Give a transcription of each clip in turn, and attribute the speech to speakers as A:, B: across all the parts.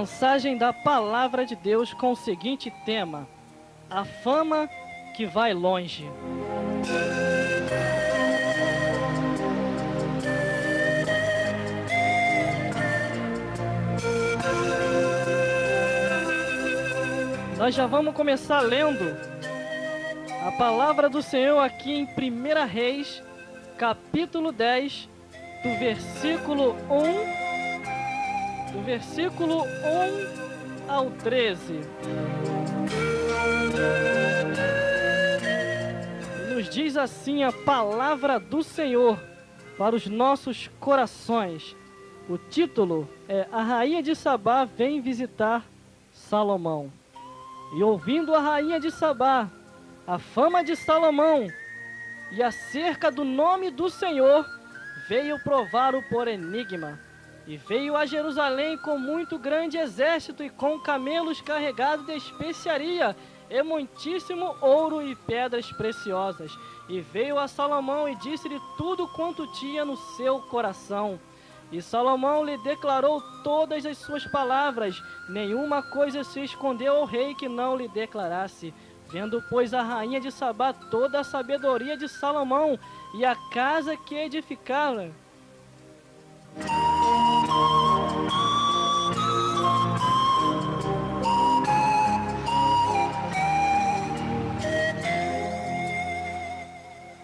A: Mensagem da Palavra de Deus com o seguinte tema: a fama que vai longe. Nós já vamos começar lendo a palavra do Senhor aqui em 1 Reis, capítulo 10, do versículo 1 ao 13. Nos diz assim a palavra do Senhor para os nossos corações. O título é: A Rainha de Sabá vem visitar Salomão. E ouvindo a rainha de Sabá a fama de Salomão e acerca do nome do Senhor, veio provar-o por enigma. E veio a Jerusalém com muito grande exército e com camelos carregados de especiaria e muitíssimo ouro e pedras preciosas. E veio a Salomão e disse-lhe tudo quanto tinha no seu coração. E Salomão lhe declarou todas as suas palavras, nenhuma coisa se escondeu ao rei que não lhe declarasse. Vendo, pois, a rainha de Sabá toda a sabedoria de Salomão e a casa que edificava,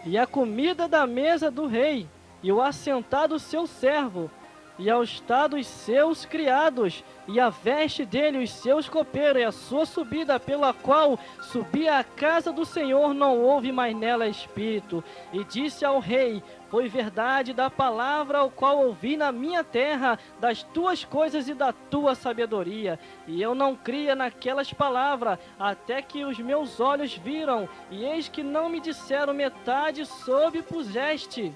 A: e a comida da mesa do rei, e o assentar do seu servo, e ao estar dos seus criados, e a veste dele, os seus copeiros, e a sua subida pela qual subia à casa do Senhor, não houve mais nela espírito. E disse ao rei: foi verdade da palavra ao qual ouvi na minha terra, das tuas coisas e da tua sabedoria. E eu não cria naquelas palavras, até que os meus olhos viram, e eis que não me disseram metade sobrepuseste.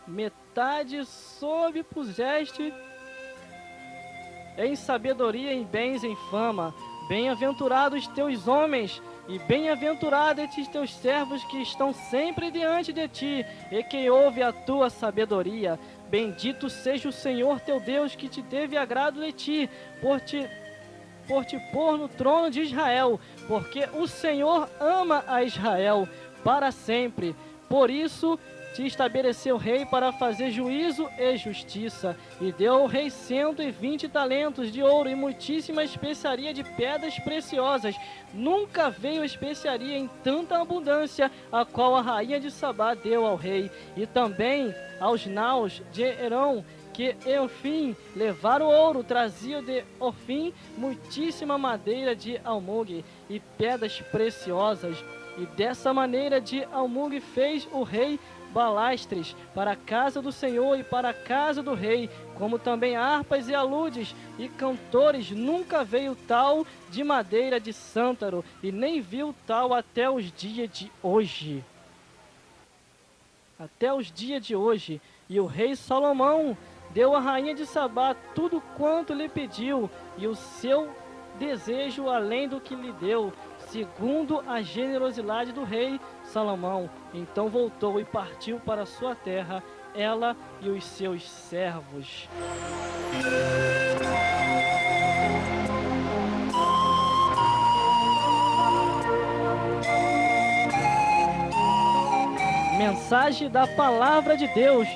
A: Metade sobrepuseste em sabedoria, em bens, em fama. Bem-aventurados teus homens, e bem-aventurados estes teus servos que estão sempre diante de ti, e que ouve a tua sabedoria. Bendito seja o Senhor teu Deus, que te teve agrado de ti, por te pôr no trono de Israel, porque o Senhor ama a Israel para sempre. Por isso te estabeleceu rei para fazer juízo e justiça, e deu ao rei 120 talentos de ouro e muitíssima especiaria de pedras preciosas. Nunca veio especiaria em tanta abundância, a qual a rainha de Sabá deu ao rei. E também aos naus de Herão, que Ofim levaram ouro, trazia de Ofim muitíssima madeira de almugue e pedras preciosas. E dessa maneira de almugue fez o rei balastres para a casa do Senhor e para a casa do rei, como também harpas e aludes e cantores. Nunca veio tal de madeira de cântaro, e nem viu tal até os dias de hoje. Até os dias de hoje. E o rei Salomão deu à rainha de Sabá tudo quanto lhe pediu, e o seu desejo além do que lhe deu, segundo a generosidade do rei Salomão. Então voltou e partiu para sua terra, ela e os seus servos. Mensagem da palavra de Deus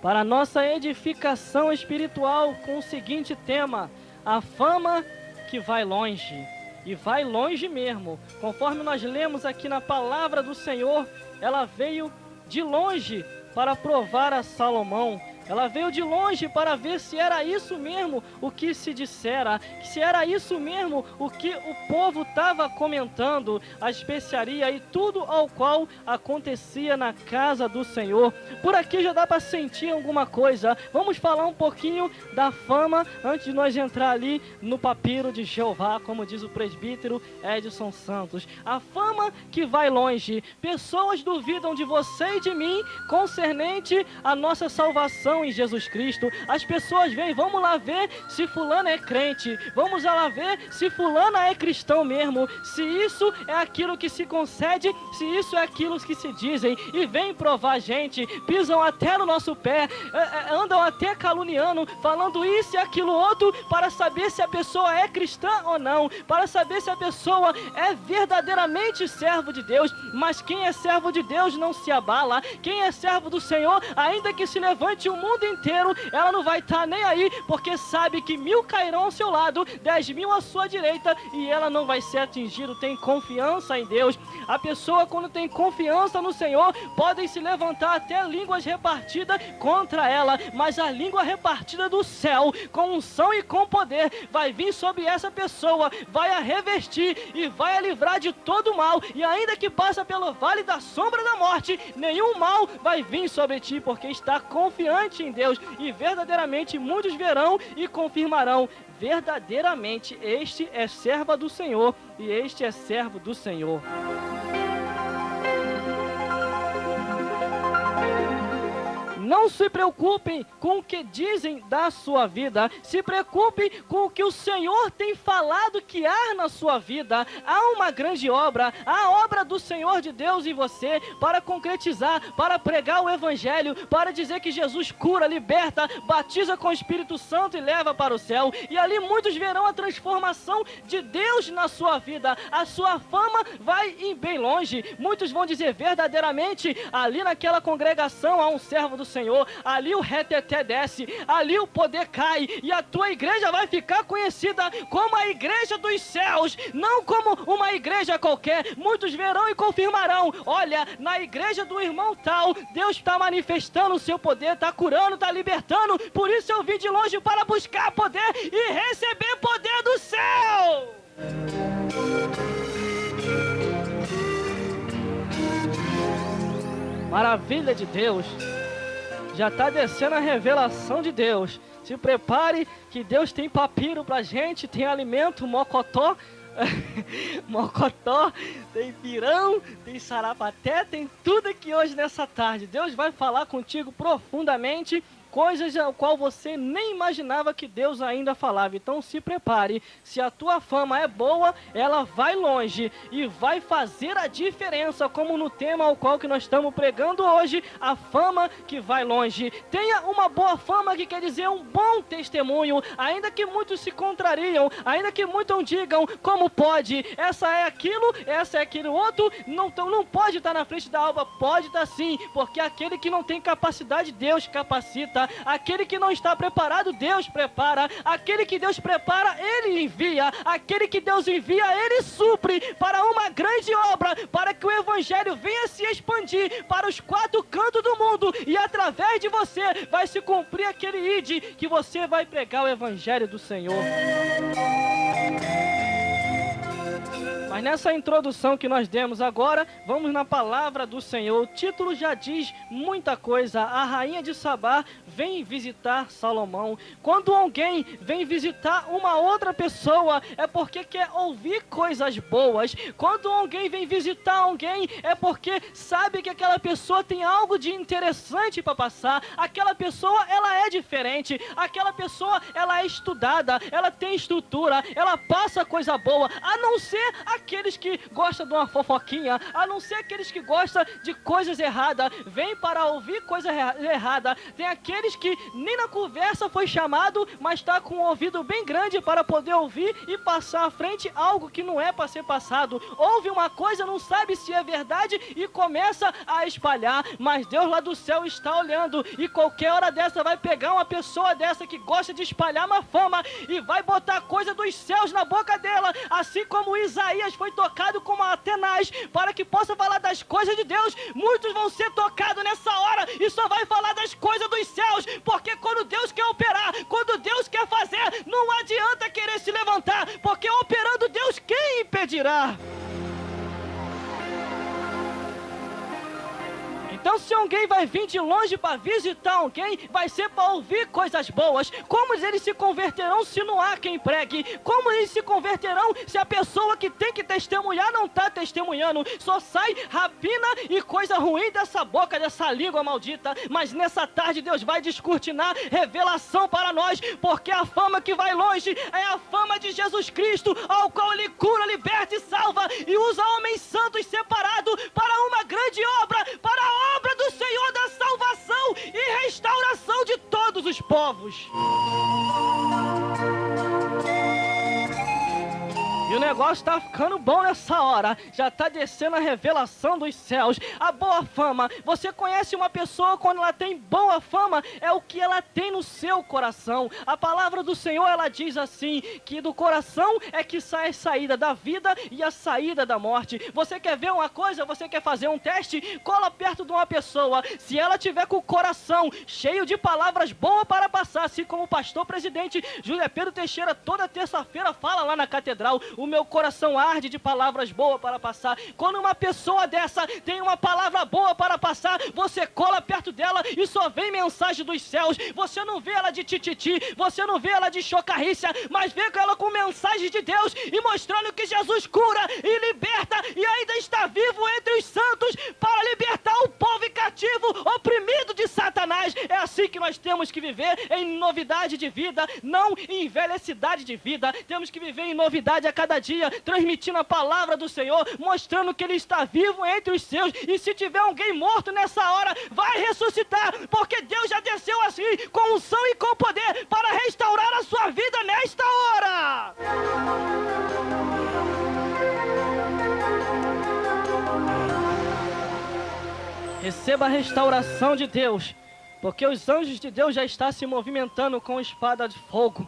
A: para nossa edificação espiritual com o seguinte tema: a fama que vai longe. E vai longe mesmo. Conforme nós lemos aqui na palavra do Senhor, ela veio de longe para provar a Salomão. Ela veio de longe para ver se era isso mesmo o que se dissera, se era isso mesmo o que o povo estava comentando, a especiaria e tudo ao qual acontecia na casa do Senhor. Por aqui já dá para sentir alguma coisa. Vamos falar um pouquinho da fama antes de nós entrar ali no papiro de Jeová, como diz o presbítero Edson Santos. A fama que vai longe. Pessoas duvidam de você e de mim concernente à nossa salvação cristão em Jesus Cristo. As pessoas veem, vamos lá ver se fulano é crente, vamos lá ver se fulana é cristão mesmo, se isso é aquilo que se concede, se isso é aquilo que se dizem, e vêm provar a gente, pisam até no nosso pé, andam até caluniando, falando isso e aquilo outro, para saber se a pessoa é cristã ou não, para saber se a pessoa é verdadeiramente servo de Deus. Mas quem é servo de Deus não se abala. Quem é servo do Senhor, ainda que se levante o mundo inteiro, ela não vai estar nem aí, porque sabe que 1000 cairão ao seu lado, 10.000 à sua direita, e ela não vai ser atingida. Tem confiança em Deus. A pessoa, quando tem confiança no Senhor, podem se levantar até línguas repartidas contra ela, mas a língua repartida do céu, com unção e com poder, vai vir sobre essa pessoa, vai a revestir e vai a livrar de todo mal, e ainda que passa pelo vale da sombra da morte, nenhum mal vai vir sobre ti, porque está confiante em Deus. E verdadeiramente muitos verão e confirmarão: verdadeiramente este é serva do Senhor, e este é servo do Senhor. Não se preocupem com o que dizem da sua vida. Se preocupem com o que o Senhor tem falado que há na sua vida. Há uma grande obra, a obra do Senhor de Deus em você, para concretizar, para pregar o Evangelho, para dizer que Jesus cura, liberta, batiza com o Espírito Santo e leva para o céu. E ali muitos verão a transformação de Deus na sua vida. A sua fama vai ir bem longe. Muitos vão dizer: verdadeiramente, ali naquela congregação há um servo do Senhor, ali o reteté desce, ali o poder cai, e a tua igreja vai ficar conhecida como a igreja dos céus, não como uma igreja qualquer. Muitos verão e confirmarão: olha, na igreja do irmão tal, Deus está manifestando o seu poder, está curando, está libertando, por isso eu vim de longe para buscar poder e receber poder do céu. Maravilha de Deus. Já está descendo a revelação de Deus. Se prepare que Deus tem papiro pra gente, tem alimento, mocotó, mocotó, tem pirão, tem sarapaté, tem tudo aqui hoje nessa tarde. Deus vai falar contigo profundamente, coisas ao qual você nem imaginava que Deus ainda falava. Então se prepare, se a tua fama é boa, ela vai longe e vai fazer a diferença, como no tema ao qual que nós estamos pregando hoje, a fama que vai longe. Tenha uma boa fama, que quer dizer um bom testemunho, ainda que muitos se contrariam, ainda que muitos digam: como pode, essa é aquilo outro, não pode estar na frente da alva. Pode estar sim, porque aquele que não tem capacidade, Deus capacita. Aquele que não está preparado, Deus prepara. Aquele que Deus prepara, Ele envia. Aquele que Deus envia, Ele supre para uma grande obra, para que o Evangelho venha se expandir para os 4 cantos do mundo, e através de você vai se cumprir aquele ide, que você vai pregar o Evangelho do Senhor. Mas nessa introdução que nós demos agora, vamos na palavra do Senhor. O título já diz muita coisa. A rainha de Sabá vem visitar Salomão. Quando alguém vem visitar uma outra pessoa, é porque quer ouvir coisas boas. Quando alguém vem visitar alguém, é porque sabe que aquela pessoa tem algo de interessante para passar. Aquela pessoa, ela é diferente. Aquela pessoa, ela é estudada, ela tem estrutura, ela passa coisa boa. A não ser aqueles que gostam de uma fofoquinha, a não ser aqueles que gostam de coisas erradas, vem para ouvir coisa errada. Tem aqueles que nem na conversa foi chamado, mas está com o ouvido bem grande para poder ouvir e passar à frente algo que não é para ser passado. Ouve uma coisa, não sabe se é verdade e começa a espalhar, mas Deus lá do céu está olhando, e qualquer hora dessa vai pegar uma pessoa dessa que gosta de espalhar uma fama e vai botar coisa dos céus na boca dela, assim como Isaías foi tocado como Atenaz, para que possa falar das coisas de Deus. Muitos vão ser tocados nessa hora e só vai falar das coisas dos céus, porque quando Deus quer operar, quando Deus quer fazer, não adianta querer se levantar, porque operando Deus, quem impedirá? Então, se alguém vai vir de longe para visitar alguém, vai ser para ouvir coisas boas. Como eles se converterão se não há quem pregue? Como eles se converterão se a pessoa que tem que testemunhar não está testemunhando? Só sai rapina e coisa ruim dessa boca, dessa língua maldita. Mas nessa tarde Deus vai descortinar revelação para nós, porque a fama que vai longe é a fama de Jesus Cristo, ao qual Ele cura, liberta e salva, e usa homens santos separados para uma grande obra, para a obra do Senhor da salvação e restauração de todos os povos. E o negócio tá ficando bom nessa hora. Já tá descendo a revelação dos céus. A boa fama. Você conhece uma pessoa quando ela tem boa fama? É o que ela tem no seu coração. A palavra do Senhor, ela diz assim, que do coração é que sai a saída da vida e a saída da morte. Você quer ver uma coisa? Você quer fazer um teste? Cola perto de uma pessoa. Se ela tiver com o coração cheio de palavras boas para passar, assim como o pastor presidente Júlio Pedro Teixeira toda terça-feira fala lá na catedral, o meu coração arde de palavras boas para passar. Quando uma pessoa dessa tem uma palavra boa para passar, você cola perto dela e só vem mensagem dos céus. Você não vê ela de tititi, você não vê ela de chocarrícia, mas vê ela com mensagem de Deus e mostrando que Jesus cura e liberta e ainda está vivo entre os santos para libertar o povo cativo, oprimido de Satanás. É assim que nós temos que viver, em novidade de vida, não em envelhecidade de vida. Temos que viver em novidade a cada dia, transmitindo a palavra do Senhor, mostrando que Ele está vivo entre os seus. E se tiver alguém morto nessa hora, vai ressuscitar, porque Deus já desceu assim, com unção e com poder, para restaurar a sua vida nesta hora. Receba a restauração de Deus, porque os anjos de Deus já estão se movimentando com espada de fogo.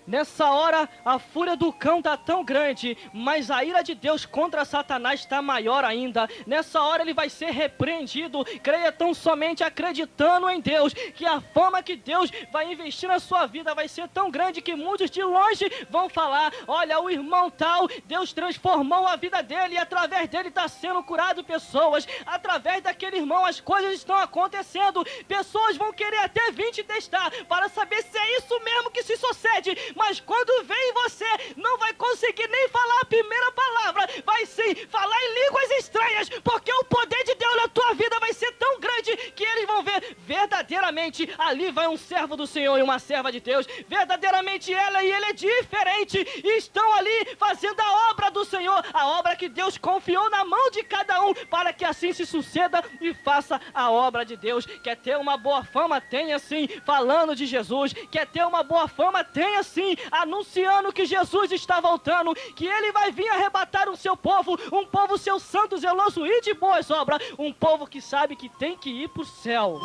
A: Nessa hora, a fúria do cão está tão grande, mas a ira de Deus contra Satanás está maior ainda. Nessa hora ele vai ser repreendido. Creia tão somente acreditando em Deus, que a fama que Deus vai investir na sua vida vai ser tão grande que muitos de longe vão falar: olha, o irmão tal, Deus transformou a vida dele e através dele está sendo curado pessoas. Através daquele irmão as coisas estão acontecendo. Pessoas vão querer até vir te testar para saber se é isso mesmo que se sucede. Mas quando vem você, não vai conseguir nem falar a primeira palavra. Vai sim falar em línguas estranhas, porque o poder de Deus na tua vida vai ser tão grande que eles vão ver verdadeiramente ali vai um servo do Senhor e uma serva de Deus. Verdadeiramente ela e ele é diferente. E estão ali fazendo a obra do Senhor, a obra que Deus confiou na mão de cada um, para que assim se suceda e faça a obra de Deus. Quer ter uma boa fama? Tenha sim, falando de Jesus. Quer ter uma boa fama? Tenha sim, anunciando que Jesus está voltando, que Ele vai vir arrebatar o seu povo, um povo seu santo, zeloso e de boas obras, um povo que sabe que tem que ir para o céu.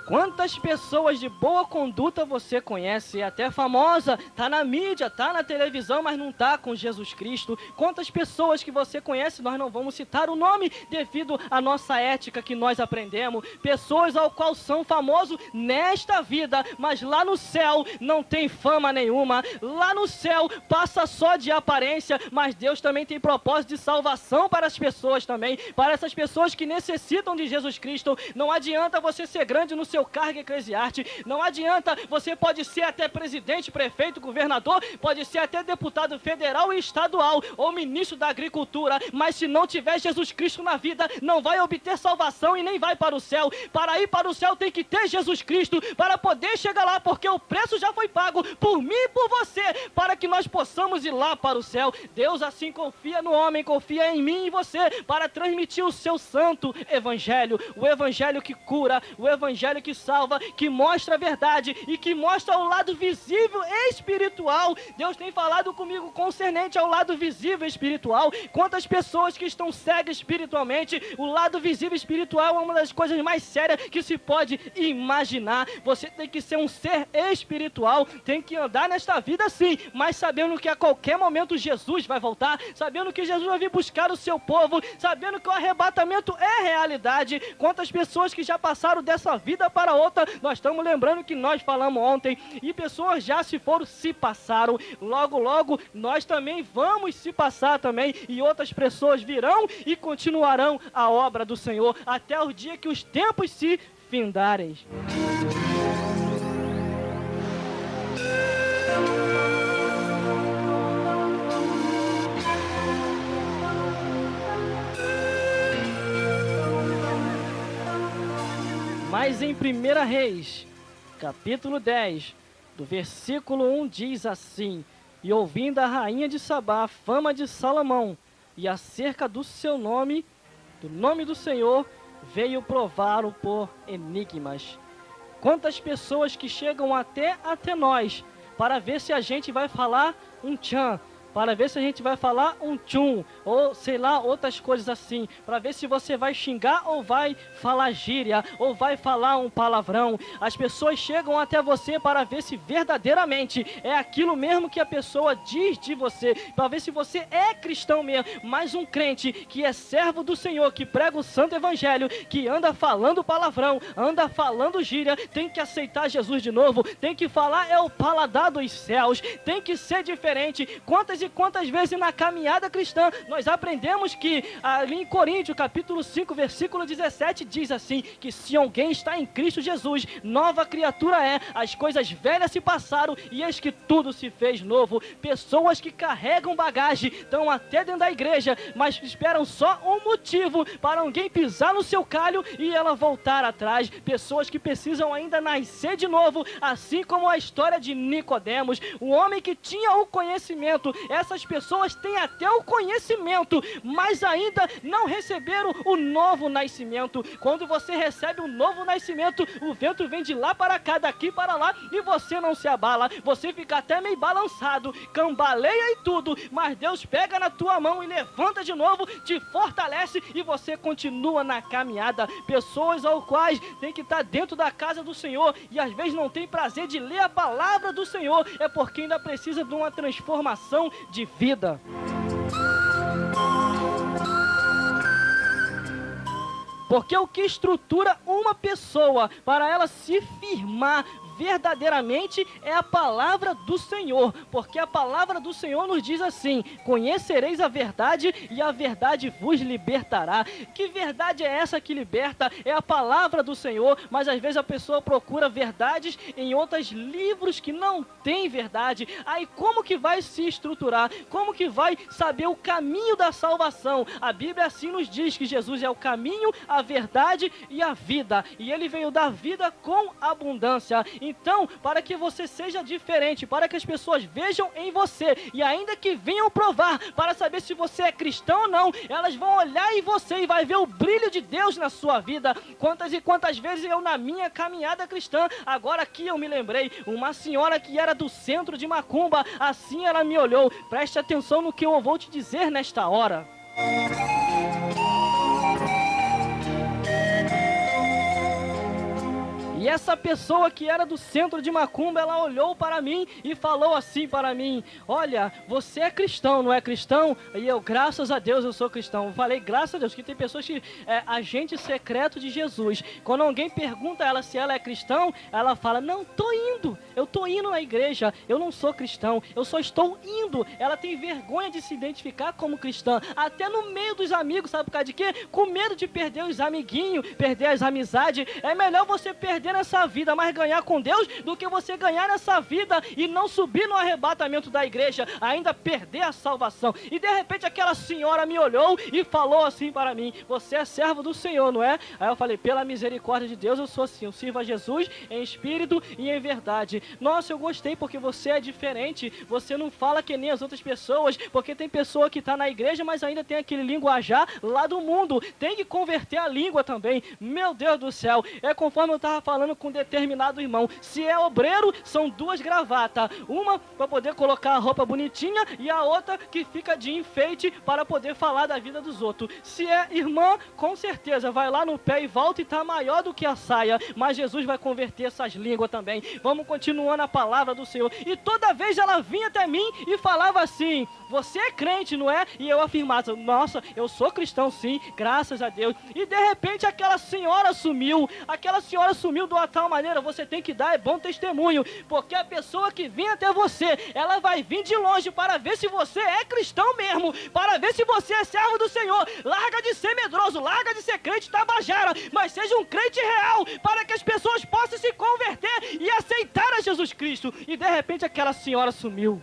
A: Quantas pessoas de boa conduta você conhece, é até famosa, tá na mídia, tá na televisão, mas não tá com Jesus Cristo? Quantas pessoas que você conhece, nós não vamos citar o nome devido à nossa ética que nós aprendemos, pessoas ao qual são famosos nesta vida, mas lá no céu não tem fama nenhuma, lá no céu passa só de aparência, mas Deus também tem propósito de salvação para as pessoas também, para essas pessoas que necessitam de Jesus Cristo. Não adianta você ser grande no seu cargo eclesiástico, não adianta, você pode ser até presidente, prefeito, governador, pode ser até deputado federal e estadual, ou ministro da agricultura, mas se não tiver Jesus Cristo na vida, não vai obter salvação e nem vai para o céu. Para ir para o céu tem que ter Jesus Cristo, para poder chegar lá, porque o preço já foi pago por mim e por você, para que nós possamos ir lá para o céu. Deus assim confia no homem, confia em mim e você, para transmitir o seu santo evangelho, o evangelho que cura, o evangelho que salva, que mostra a verdade e que mostra o lado visível e espiritual. Deus tem falado comigo concernente ao lado visível e espiritual. Quantas pessoas que estão cegas espiritualmente, o lado visível e espiritual é uma das coisas mais sérias que se pode imaginar. Você tem que ser um ser espiritual, tem que andar nesta vida sim, mas sabendo que a qualquer momento Jesus vai voltar, sabendo que Jesus vai vir buscar o seu povo, sabendo que o arrebatamento é realidade. Quantas pessoas que já passaram dessa vida para outra. Nós estamos lembrando que nós falamos ontem, e pessoas já se foram, se passaram. Logo, logo, nós também vamos se passar também, e outras pessoas virão e continuarão a obra do Senhor, até o dia que os tempos se findarem. Mas em 1 Reis, capítulo 10, do versículo 1, diz assim: E ouvindo a rainha de Sabá a fama de Salomão, e acerca do seu nome, do nome do Senhor, veio prová-lo por enigmas. Quantas pessoas que chegam até nós, para ver se a gente vai falar um tchan, para ver se a gente vai falar um tchum, ou sei lá, outras coisas assim, para ver se você vai xingar ou vai falar gíria, ou vai falar um palavrão. As pessoas chegam até você para ver se verdadeiramente é aquilo mesmo que a pessoa diz de você, para ver se você é cristão mesmo. Mas um crente que é servo do Senhor, que prega o santo evangelho, que anda falando palavrão, anda falando gíria, tem que aceitar Jesus de novo, tem que falar é o paladar dos céus, tem que ser diferente. Quantas e quantas vezes na caminhada cristã nós aprendemos que ali em Coríntios capítulo 5 versículo 17 diz assim, que se alguém está em Cristo Jesus, nova criatura é, as coisas velhas se passaram e eis que tudo se fez novo. Pessoas que carregam bagagem, estão até dentro da igreja, mas esperam só um motivo para alguém pisar no seu calho e ela voltar atrás. Pessoas que precisam ainda nascer de novo, assim como a história de Nicodemos, o homem que tinha o conhecimento. Essas pessoas têm até o conhecimento, mas ainda não receberam o novo nascimento. Quando você recebe o novo nascimento, o vento vem de lá para cá, daqui para lá, e você não se abala, você fica até meio balançado, cambaleia e tudo, mas Deus pega na tua mão e levanta de novo, te fortalece e você continua na caminhada. Pessoas ao quais tem que estar dentro da casa do Senhor e às vezes não tem prazer de ler a palavra do Senhor, é porque ainda precisa de uma transformação de vida. Porque o que estrutura uma pessoa para ela se firmar verdadeiramente é a palavra do Senhor, porque a palavra do Senhor nos diz assim: conhecereis a verdade e a verdade vos libertará. Que verdade é essa que liberta? É a palavra do Senhor, mas às vezes a pessoa procura verdades em outros livros que não tem verdade. Aí como que vai se estruturar? Como que vai saber o caminho da salvação? A Bíblia assim nos diz que Jesus é o caminho, a verdade e a vida, e Ele veio dar vida com abundância. Então, para que você seja diferente, para que as pessoas vejam em você, e ainda que venham provar, para saber se você é cristão ou não, elas vão olhar em você e vai ver o brilho de Deus na sua vida. Quantas e quantas vezes eu na minha caminhada cristã, agora aqui eu me lembrei, uma senhora que era do centro de Macumba, assim ela me olhou. Preste atenção no que eu vou te dizer nesta hora. E essa pessoa que era do centro de Macumba, ela olhou para mim e falou assim para mim: olha, você é cristão, não é cristão? E eu, graças a Deus, eu sou cristão. Eu falei, graças a Deus, que tem pessoas que agente secreto de Jesus. Quando alguém pergunta a ela se ela é cristão, ela fala, não, eu tô indo na igreja, eu não sou cristão, eu só estou indo. Ela tem vergonha de se identificar como cristã, até no meio dos amigos, sabe por causa de quê? Com medo de perder os amiguinhos, perder as amizades. É melhor você perder nessa vida, mas ganhar com Deus, do que você ganhar nessa vida e não subir no arrebatamento da igreja, ainda perder a salvação. E de repente aquela senhora me olhou e falou assim para mim: você é servo do Senhor, não é? Aí eu falei, pela misericórdia de Deus eu sou assim, eu sirvo a Jesus em espírito e em verdade. Nossa, eu gostei porque você é diferente, você não fala que nem as outras pessoas, porque tem pessoa que está na igreja, mas ainda tem aquele linguajar lá do mundo, tem que converter a língua também. Meu Deus do céu, é conforme eu estava falando com determinado irmão, se é obreiro, são duas gravatas, uma para poder colocar a roupa bonitinha e a outra que fica de enfeite para poder falar da vida dos outros. Se é irmã, com certeza, vai lá no pé e volta e está maior do que a saia, mas Jesus vai converter essas línguas também. Vamos continuando a palavra do Senhor. E toda vez ela vinha até mim e falava assim: você é crente, não é? E eu afirmava, nossa, eu sou cristão sim, graças a Deus. E de repente aquela senhora sumiu de uma tal maneira, você tem que dar bom testemunho, porque a pessoa que vem até você, ela vai vir de longe para ver se você é cristão mesmo, para ver se você é servo do Senhor. Larga de ser medroso, larga de ser crente tabajara, mas seja um crente real, para que as pessoas possam se converter e aceitar a Jesus Cristo. E de repente aquela senhora sumiu.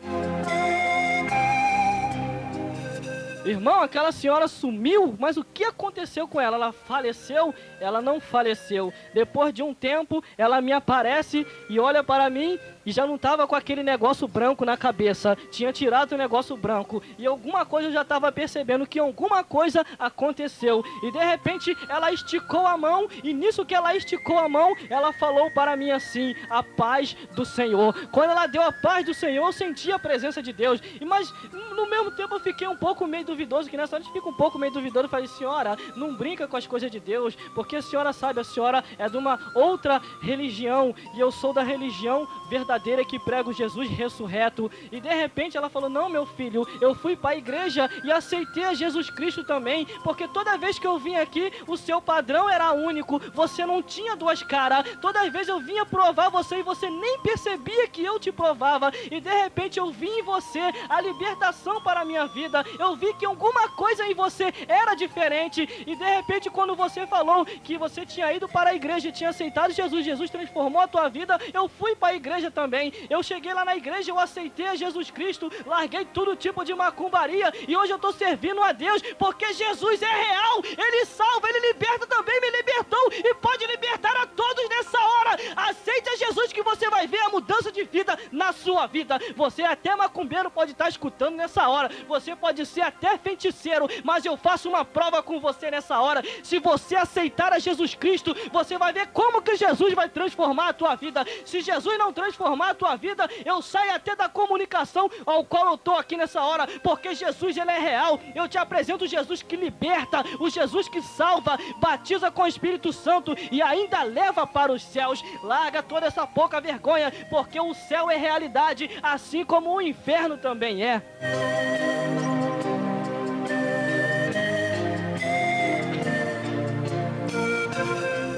A: Irmão, aquela senhora sumiu, mas o que aconteceu com ela? Ela faleceu? Ela não faleceu. Depois de um tempo, ela me aparece e olha para mim e já não estava com aquele negócio branco na cabeça. Tinha tirado o negócio branco e alguma coisa eu já estava percebendo que alguma coisa aconteceu. E de repente ela esticou a mão e nisso que ela esticou a mão, ela falou para mim assim: a paz do Senhor. Quando ela deu a paz do Senhor, eu senti a presença de Deus. Mas no mesmo tempo eu fiquei um pouco meio duvidoso, que nessa hora a gente fica um pouco meio duvidoso. Eu falei: senhora, não brinca com as coisas de Deus, porque a senhora sabe, a senhora é de uma outra religião e eu sou da religião verdadeira que prega o Jesus ressurreto. E de repente ela falou: não, meu filho, eu fui para a igreja e aceitei a Jesus Cristo também, porque toda vez que eu vim aqui, o seu padrão era único, você não tinha duas caras, toda vez eu vinha provar você e você nem percebia que eu te provava, e de repente eu vi em você a libertação para a minha vida, eu vi que alguma coisa em você era diferente, e de repente quando você falou que você tinha ido para a igreja e tinha aceitado Jesus, Jesus transformou a tua vida, eu fui para a igreja também, eu cheguei lá na igreja, eu aceitei a Jesus Cristo, larguei todo tipo de macumbaria, e hoje eu estou servindo a Deus, porque Jesus é real, Ele salva, Ele liberta também, me libertou, e pode libertar a todos nessa hora. Aceite a Jesus que você vai ver a mudança de vida na sua vida. Você até macumbeiro pode estar escutando nessa hora, você pode ser até feiticeiro, mas eu faço uma prova com você nessa hora. Se você aceitar a Jesus Cristo, você vai ver como que Jesus vai transformar a tua vida. Se Jesus não transformar a tua vida, eu saio até da comunicação ao qual eu estou aqui nessa hora, porque Jesus, Ele é real. Eu te apresento o Jesus que liberta, o Jesus que salva, batiza com o Espírito Santo e ainda leva para os céus. Larga toda essa pouca vergonha, porque o céu é realidade, assim como o inferno também é.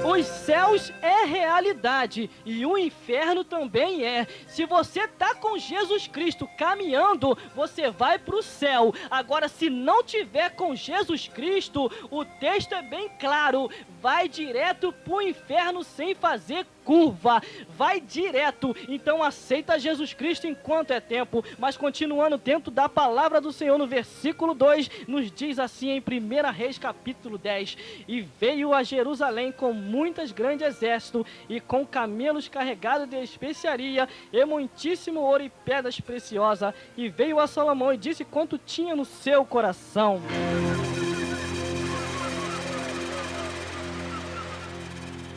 A: Os céus é realidade e o inferno também é. Se você está com Jesus Cristo caminhando, você vai para o céu. Agora, se não tiver com Jesus Cristo, o texto é bem claro, vai direto para o inferno sem fazer curva, vai direto. Então aceita Jesus Cristo enquanto é tempo. Mas continuando dentro da palavra do Senhor, no versículo 2, nos diz assim em 1 Reis capítulo 10: e veio a Jerusalém com muitas grandes exércitos e com camelos carregados de especiaria e muitíssimo ouro e pedras preciosas, e veio a Salomão e disse quanto tinha no seu coração.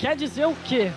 A: Quer dizer o quê?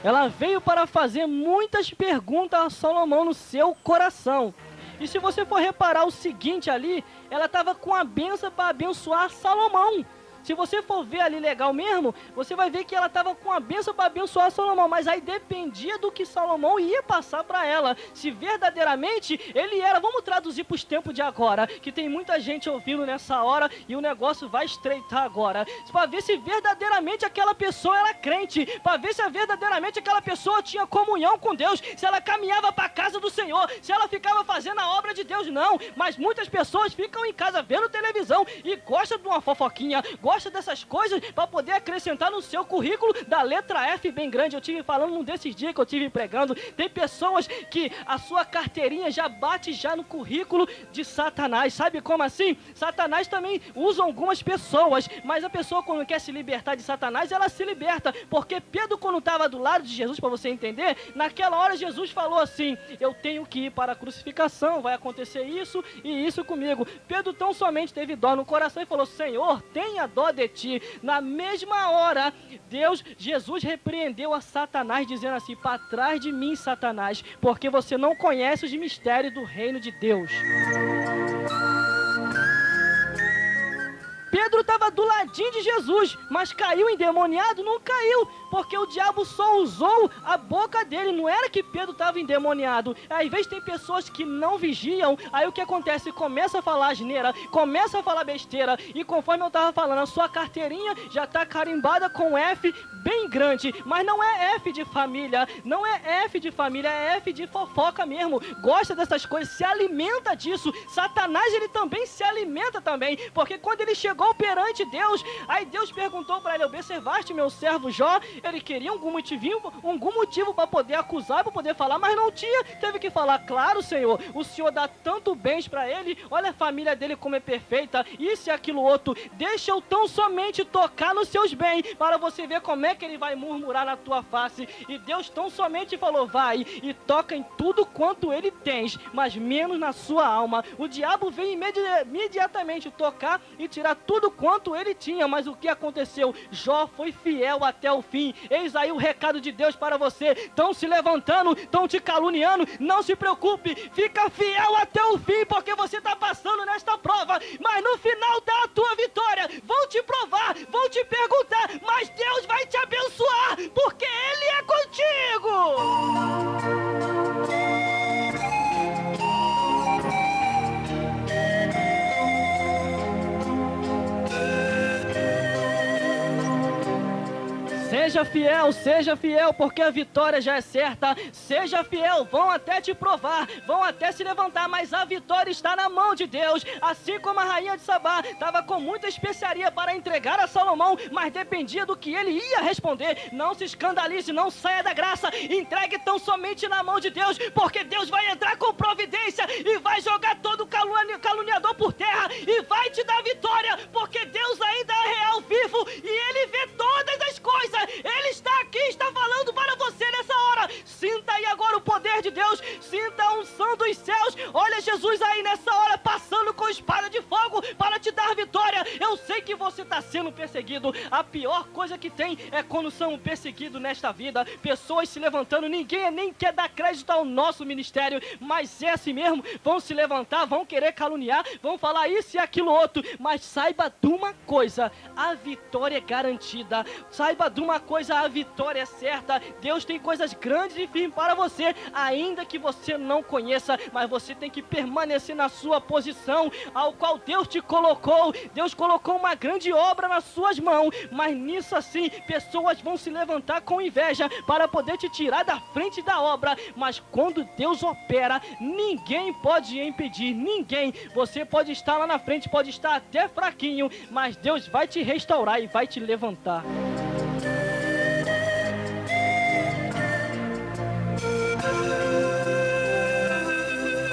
A: Ela veio para fazer muitas perguntas a Salomão no seu coração. E se você for reparar o seguinte ali, ela estava com a bênção para abençoar Salomão. Se você for ver ali legal mesmo, você vai ver que ela estava com a bênção para abençoar Salomão, mas aí dependia do que Salomão ia passar para ela, se verdadeiramente ele era, vamos traduzir para os tempos de agora, que tem muita gente ouvindo nessa hora e o negócio vai estreitar agora, para ver se verdadeiramente aquela pessoa era crente, para ver se verdadeiramente aquela pessoa tinha comunhão com Deus, se ela caminhava para a casa do Senhor, se ela ficava fazendo a obra de Deus, não. Mas muitas pessoas ficam em casa vendo televisão e gostam de uma fofoquinha, gosta dessas coisas para poder acrescentar no seu currículo da letra F bem grande. Eu tive falando num desses dias que eu tive pregando, tem pessoas que a sua carteirinha já bate já no currículo de Satanás. Sabe como assim? Satanás também usa algumas pessoas, mas a pessoa quando quer se libertar de Satanás, ela se liberta, porque Pedro quando estava do lado de Jesus, para você entender, naquela hora Jesus falou assim: eu tenho que ir para a crucificação, vai acontecer isso e isso comigo. Pedro tão somente teve dó no coração e falou: Senhor, tenha dó de ti. Na mesma hora, Jesus repreendeu a Satanás, dizendo assim: para trás de mim, Satanás, porque você não conhece os mistérios do reino de Deus. Pedro estava do ladinho de Jesus, mas caiu endemoniado? Não caiu, porque o diabo só usou a boca dele, não era que Pedro estava endemoniado. Às vezes tem pessoas que não vigiam, aí o que acontece? Começa a falar asneira, começa a falar besteira, e conforme eu estava falando, a sua carteirinha já está carimbada com F bem grande, mas não é F de família, não é F de família, é F de fofoca mesmo, gosta dessas coisas, se alimenta disso. Satanás, ele também se alimenta também, porque quando ele chegou perante Deus, aí Deus perguntou para ele: observaste meu servo Jó? Ele queria algum motivo para poder acusar, para poder falar, mas não tinha, teve que falar: claro, Senhor, o Senhor dá tanto bens para ele, olha a família dele como é perfeita, isso e aquilo outro, deixa eu tão somente tocar nos seus bens, para você ver como é que ele vai murmurar na tua face. E Deus tão somente falou: vai e toca em tudo quanto ele tens, mas menos na sua alma. O diabo veio imediatamente tocar e tirar tudo quanto ele tinha, mas o que aconteceu? Jó foi fiel até o fim. Eis aí o recado de Deus para você. Estão se levantando, estão te caluniando, não se preocupe, fica fiel até o fim, porque você está passando nesta prova, mas no final da tua vitória, vão te provar, vão te perguntar, mas Deus vai te abençoar, porque Ele é contigo. Seja fiel, porque a vitória já é certa. Seja fiel, vão até te provar, vão até se levantar, mas a vitória está na mão de Deus. Assim como a rainha de Sabá estava com muita especiaria para entregar a Salomão, mas dependia do que ele ia responder. Não se escandalize, não saia da graça, entregue tão somente na mão de Deus, porque Deus vai entrar com providência e vai jogar todo caluniador por terra e vai te dar vitória, porque Deus ainda é real, vivo, e Ele vê todas as coisas. Ele está aqui, está falando para você nessa hora. Sinta aí agora o poder de Deus, sinta a unção dos céus. Olha Jesus aí nessa hora passando com espada de fogo para te dar vitória. Eu sei que você está sendo perseguido. A pior coisa que tem é quando são perseguidos nesta vida, pessoas se levantando, ninguém nem quer dar crédito ao nosso ministério, mas é assim mesmo, vão se levantar, vão querer caluniar, vão falar isso e aquilo outro, mas saiba de uma coisa: a vitória é garantida. Saiba de uma coisa: a vitória é certa. Deus tem coisas grandes e firmes para você, ainda que você não conheça, mas você tem que permanecer na sua posição ao qual Deus te colocou. Deus colocou uma grande obra nas suas mãos, mas nisso assim, pessoas vão se levantar com inveja para poder te tirar da frente da obra, mas quando Deus opera, ninguém pode impedir, ninguém. Você pode estar lá na frente, pode estar até fraquinho, mas Deus vai te restaurar e vai te levantar.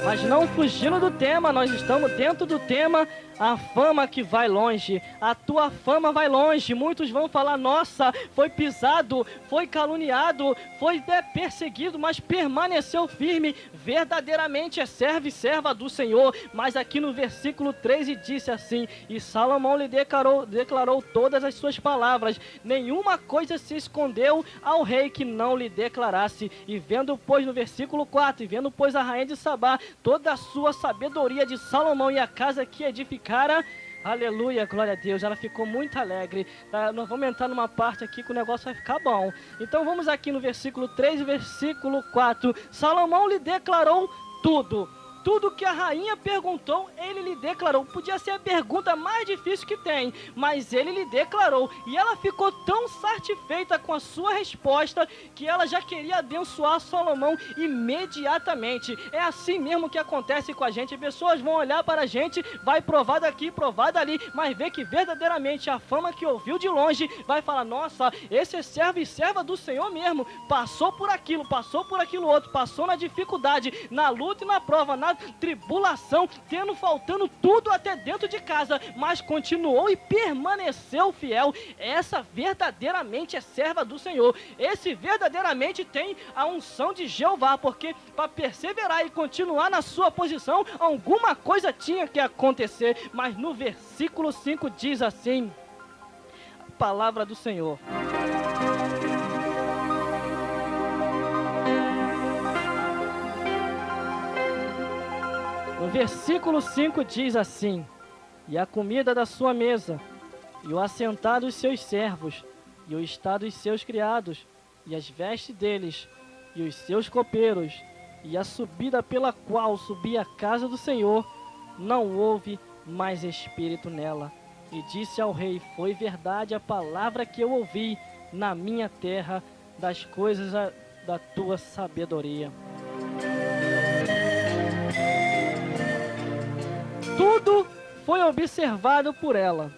A: Mas não fugindo do tema, nós estamos dentro do tema, a fama que vai longe. A tua fama vai longe. Muitos vão falar: nossa, foi pisado, foi caluniado, foi perseguido, mas permaneceu firme. Verdadeiramente é servo e serva do Senhor. Mas aqui no versículo 13 disse assim: e Salomão lhe declarou todas as suas palavras. Nenhuma coisa se escondeu ao rei que não lhe declarasse. E vendo, pois, no versículo 4, e vendo, pois, a rainha de Sabá toda a sua sabedoria de Salomão e a casa que edificara, aleluia, glória a Deus, ela ficou muito alegre. Nós vamos entrar numa parte aqui que o negócio vai ficar bom. Então vamos aqui no versículo 3 e versículo 4. Salomão lhe declarou tudo. Tudo que a rainha perguntou, ele lhe declarou. Podia ser a pergunta mais difícil que tem, mas ele lhe declarou. E ela ficou tão satisfeita com a sua resposta que ela já queria abençoar Salomão imediatamente. É assim mesmo que acontece com a gente. Pessoas vão olhar para a gente, vai provar daqui, provar dali, mas vê que verdadeiramente a fama que ouviu de longe vai falar: nossa, esse é servo e serva do Senhor mesmo. Passou por aquilo outro, passou na dificuldade, na luta e na prova, na tribulação, faltando tudo até dentro de casa, mas continuou e permaneceu fiel. Essa verdadeiramente é serva do Senhor. Esse verdadeiramente tem a unção de Jeová, porque para perseverar e continuar na sua posição, alguma coisa tinha que acontecer. Mas no versículo 5 diz assim, a palavra do Senhor: no versículo 5 diz assim: e a comida da sua mesa, e o assentar dos seus servos, e o estar dos seus criados, e as vestes deles, e os seus copeiros, e a subida pela qual subia a casa do Senhor, não houve mais espírito nela. E disse ao rei: foi verdade a palavra que eu ouvi na minha terra, das coisas da tua sabedoria. Tudo foi observado por ela.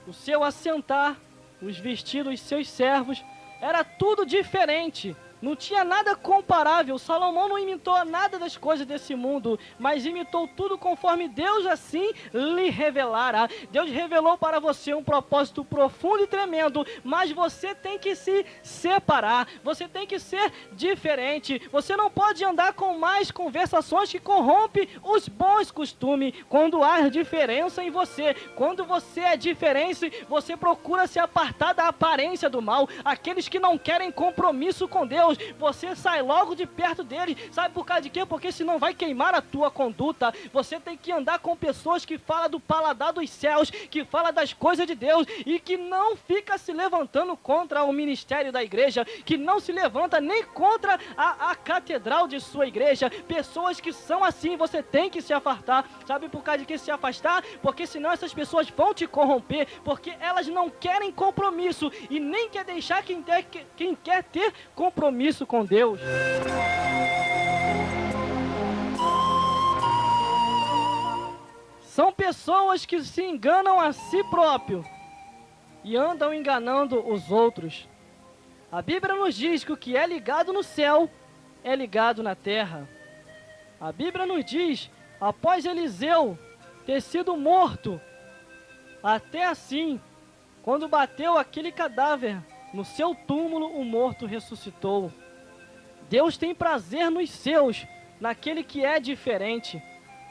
A: O seu assentar, os vestidos dos seus servos, era tudo diferente. Não tinha nada comparável. Salomão não imitou nada das coisas desse mundo, mas imitou tudo conforme Deus assim lhe revelara. Deus revelou para você um propósito profundo e tremendo, mas você tem que se separar, você tem que ser diferente. Você não pode andar com mais conversações que corrompem os bons costumes. Quando há diferença em você, quando você é diferente, você procura se apartar da aparência do mal. Aqueles que não querem compromisso com Deus, você sai logo de perto deles. Sabe por causa de quê? Porque senão vai queimar a tua conduta. Você tem que andar com pessoas que falam do paladar dos céus, que falam das coisas de Deus e que não fica se levantando contra o ministério da igreja, que não se levanta nem contra a catedral de sua igreja. Pessoas que são assim, você tem que se afastar. Sabe por causa de que se afastar? Porque senão essas pessoas vão te corromper, porque elas não querem compromisso e nem quer deixar quem quer ter compromisso com Deus. São pessoas que se enganam a si próprio e andam enganando os outros. A Bíblia nos diz que o que é ligado no céu é ligado na terra. A Bíblia nos diz, após Eliseu ter sido morto, até assim, quando bateu aquele cadáver no seu túmulo, o morto ressuscitou. Deus tem prazer nos seus, naquele que é diferente.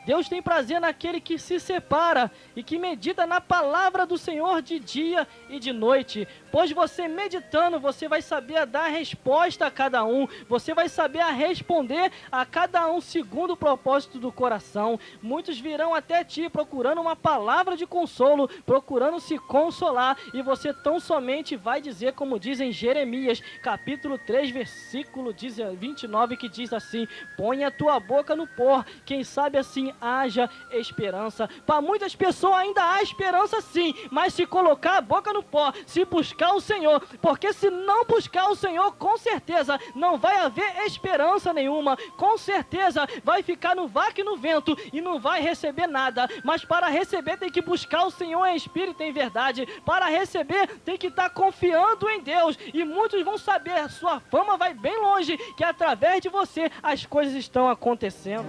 A: Deus tem prazer naquele que se separa e que medita na palavra do Senhor de dia e de noite. Pois você meditando, você vai saber dar resposta a cada um. Você vai saber responder a cada um segundo o propósito do coração. Muitos virão até ti procurando uma palavra de consolo, procurando se consolar. E você tão somente vai dizer, como diz em Jeremias, capítulo 3, versículo 29, que diz assim: põe a tua boca no pó, quem sabe assim haja esperança. Para muitas pessoas ainda há esperança sim, mas se colocar a boca no pó, se buscar o Senhor, porque se não buscar o Senhor, com certeza não vai haver esperança nenhuma, com certeza vai ficar no vácuo e no vento e não vai receber nada. Mas para receber tem que buscar o Senhor em espírito e em verdade. Para receber tem que estar confiando em Deus, e muitos vão saber, sua fama vai bem longe, que através de você as coisas estão acontecendo.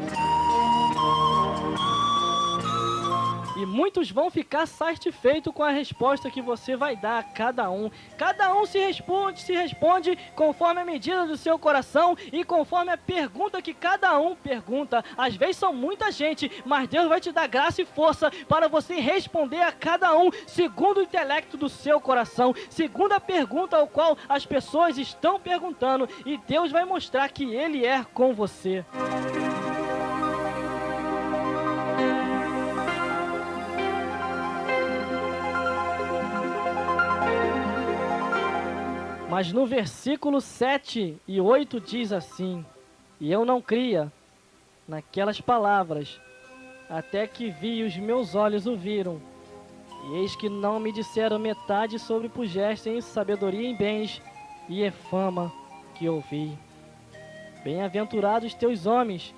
A: E muitos vão ficar satisfeitos com a resposta que você vai dar a cada um. Cada um se responde conforme a medida do seu coração e conforme a pergunta que cada um pergunta. Às vezes são muita gente, mas Deus vai te dar graça e força para você responder a cada um segundo o intelecto do seu coração, segundo a pergunta ao qual as pessoas estão perguntando, e Deus vai mostrar que Ele é com você. Mas no versículo 7 e 8 diz assim: e eu não cria naquelas palavras, até que vi e os meus olhos o viram. E eis que não me disseram metade sobre pujeste em sabedoria em bens e em fama que ouvi. Bem-aventurados teus homens,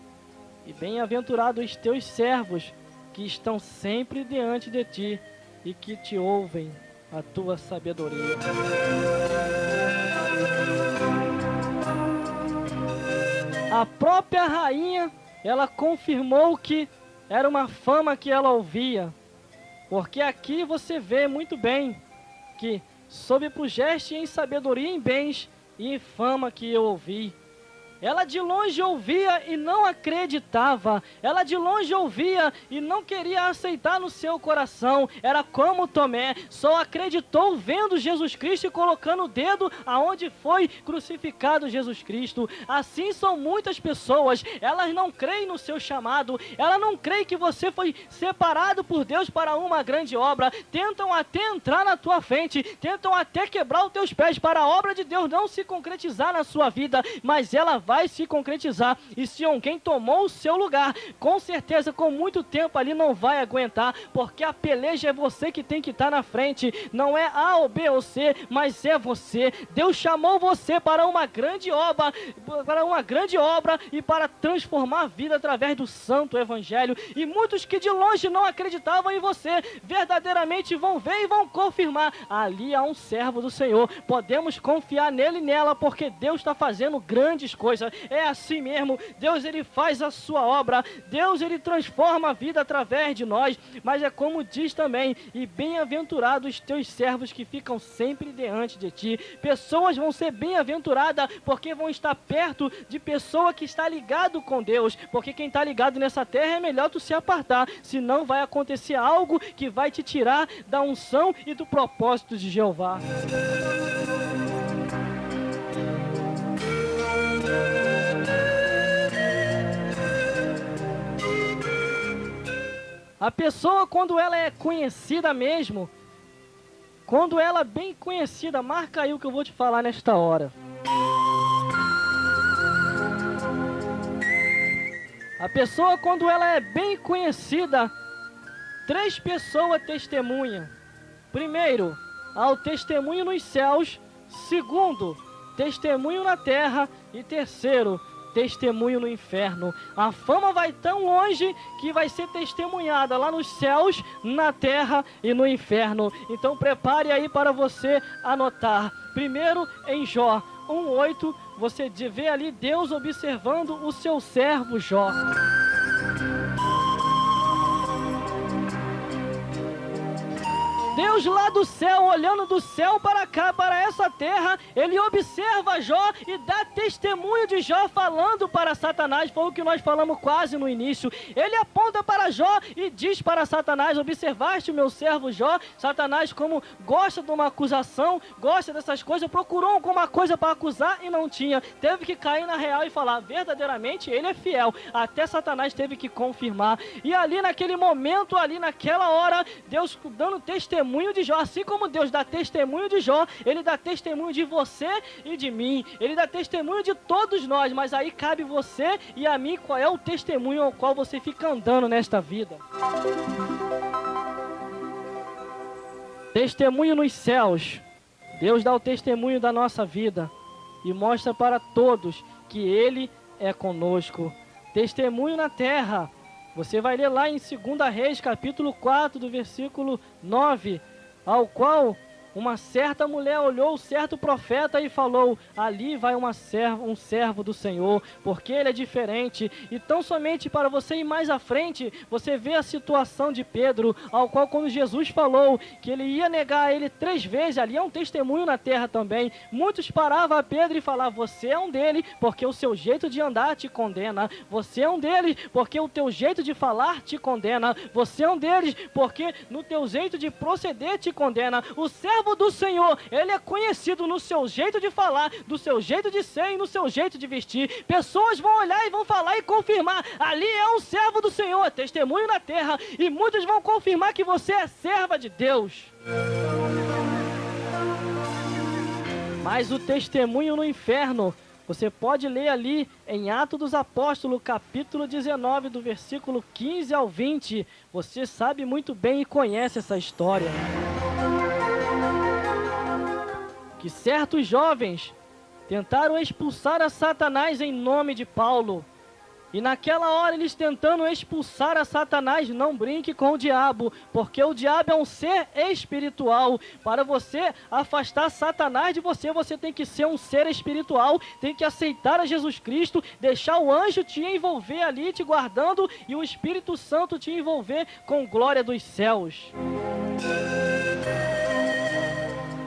A: e bem-aventurados os teus servos, que estão sempre diante de ti e que te ouvem a tua sabedoria. A própria rainha, ela confirmou que era uma fama que ela ouvia, porque aqui você vê muito bem que sob pujeste em sabedoria em bens e em fama que eu ouvi. Ela de longe ouvia e não acreditava. Ela de longe ouvia e não queria aceitar no seu coração. Era como Tomé, só acreditou vendo Jesus Cristo e colocando o dedo aonde foi crucificado Jesus Cristo. Assim são muitas pessoas. Elas não creem no seu chamado. Elas não creem que você foi separado por Deus para uma grande obra. Tentam até entrar na tua frente. Tentam até quebrar os teus pés para a obra de Deus não se concretizar na sua vida. Mas ela vai se concretizar, e se alguém tomou o seu lugar, com certeza com muito tempo ali não vai aguentar, porque a peleja é você que tem que estar na frente, não é A ou B ou C, mas é você. Deus chamou você para uma grande obra e para transformar a vida através do santo evangelho, e muitos que de longe não acreditavam em você, verdadeiramente vão ver e vão confirmar, ali há um servo do Senhor, podemos confiar nele e nela, porque Deus está fazendo grandes coisas. É assim mesmo, Deus ele faz a sua obra, Deus ele transforma a vida através de nós, mas é como diz também, e bem-aventurados os teus servos que ficam sempre diante de ti. Pessoas vão ser bem-aventuradas porque vão estar perto de pessoa que está ligado com Deus, porque quem está ligado nessa terra é melhor tu se apartar, senão vai acontecer algo que vai te tirar da unção e do propósito de Jeová. A pessoa, quando ela é conhecida mesmo, quando ela é bem conhecida, marca aí o que eu vou te falar nesta hora. A pessoa, quando ela é bem conhecida, 3 pessoas testemunham. Primeiro, há o testemunho nos céus. Segundo, testemunho na terra. E terceiro, testemunho no inferno. A fama vai tão longe que vai ser testemunhada lá nos céus, na terra e no inferno. Então prepare aí para você anotar. Primeiro em Jó 1:8, você vê ali Deus observando o seu servo Jó. Deus lá do céu, olhando do céu para cá, para essa terra, ele observa Jó e dá testemunho de Jó falando para Satanás. Foi o que nós falamos quase no início. Ele aponta para Jó e diz para Satanás: observaste o meu servo Jó? Satanás, como gosta de uma acusação, gosta dessas coisas, procurou alguma coisa para acusar e não tinha. Teve que cair na real e falar: verdadeiramente ele é fiel. Até Satanás teve que confirmar. E ali naquele momento, ali naquela hora, Deus dando testemunho de Jó, assim como Deus dá testemunho de Jó, ele dá testemunho de você e de mim, ele dá testemunho de todos nós, mas aí cabe você e a mim qual é o testemunho ao qual você fica andando nesta vida. Testemunho nos céus, Deus dá o testemunho da nossa vida e mostra para todos que ele é conosco. Testemunho na terra, você vai ler lá em 2 Reis, capítulo 4, do versículo 9, ao qual uma certa mulher olhou certo profeta e falou: ali vai um servo do Senhor, porque ele é diferente. E tão somente para você ir mais à frente, você vê a situação de Pedro, ao qual quando Jesus falou que ele ia negar ele 3 vezes, ali é um testemunho na terra também. Muitos paravam a Pedro e falavam: você é um deles, porque o seu jeito de andar te condena. Você é um deles, porque o teu jeito de falar te condena. Você é um deles, porque no teu jeito de proceder te condena. O servo do Senhor, ele é conhecido no seu jeito de falar, do seu jeito de ser e no seu jeito de vestir. Pessoas vão olhar e vão falar e confirmar: ali é um servo do Senhor, é testemunho na terra, e muitos vão confirmar que você é serva de Deus. Mas o testemunho no inferno, você pode ler ali em Atos dos Apóstolos, capítulo 19, do versículo 15 ao 20. Você sabe muito bem e conhece essa história. Que certos jovens tentaram expulsar a Satanás em nome de Paulo. E naquela hora eles tentando expulsar a Satanás, não brinque com o diabo, porque o diabo é um ser espiritual. Para você afastar Satanás de você, você tem que ser um ser espiritual, tem que aceitar a Jesus Cristo, deixar o anjo te envolver ali, te guardando, e o Espírito Santo te envolver com glória dos céus.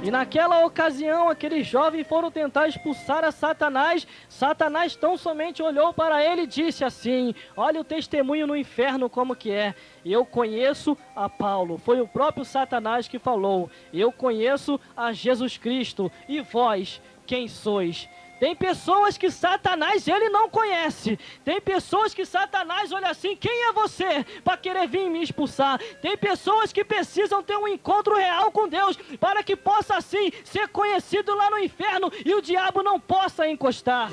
A: E naquela ocasião, aqueles jovens foram tentar expulsar a Satanás. Satanás tão somente olhou para ele e disse assim: olha o testemunho no inferno como que é. Eu conheço a Paulo. Foi o próprio Satanás que falou. Eu conheço a Jesus Cristo. E vós, quem sois? Tem pessoas que Satanás ele não conhece. Tem pessoas que Satanás olha assim: quem é você para querer vir me expulsar? Tem pessoas que precisam ter um encontro real com Deus para que possa assim ser conhecido lá no inferno e o diabo não possa encostar.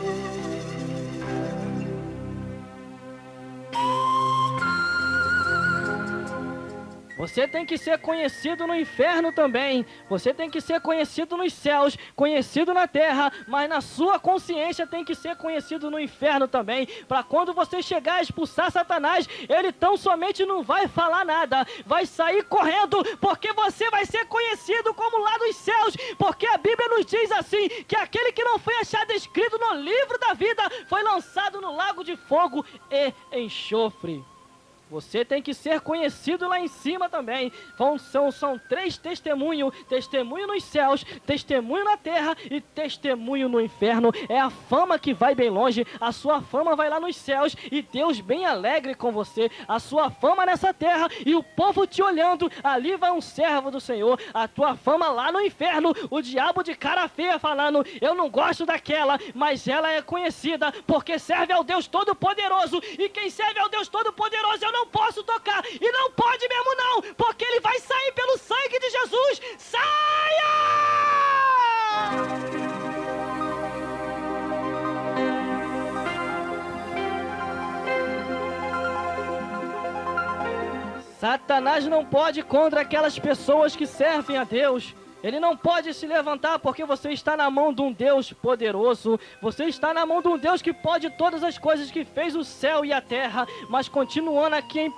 A: Você tem que ser conhecido no inferno também. Você tem que ser conhecido nos céus, conhecido na terra, mas na sua consciência tem que ser conhecido no inferno também. Para quando você chegar a expulsar Satanás, ele tão somente não vai falar nada, vai sair correndo, porque você vai ser conhecido como lá dos céus. Porque a Bíblia nos diz assim, que aquele que não foi achado escrito no livro da vida foi lançado no lago de fogo e enxofre. Você tem que ser conhecido lá em cima também. São 3 testemunhos: testemunho nos céus, testemunho na terra e testemunho no inferno. É a fama que vai bem longe. A sua fama vai lá nos céus e Deus bem alegre com você. A sua fama nessa terra e o povo te olhando. Ali vai um servo do Senhor. A tua fama lá no inferno, o diabo de cara feia falando: eu não gosto daquela, mas ela é conhecida porque serve ao Deus Todo-Poderoso. E quem serve ao Deus Todo-Poderoso eu não posso tocar, e não pode mesmo não, porque ele vai sair pelo sangue de Jesus. Saia! Satanás não pode ir contra aquelas pessoas que servem a Deus. Ele não pode se levantar porque você está na mão de um Deus poderoso. Você está na mão de um Deus que pode todas as coisas, que fez o céu e a terra. Mas continuando aqui em 1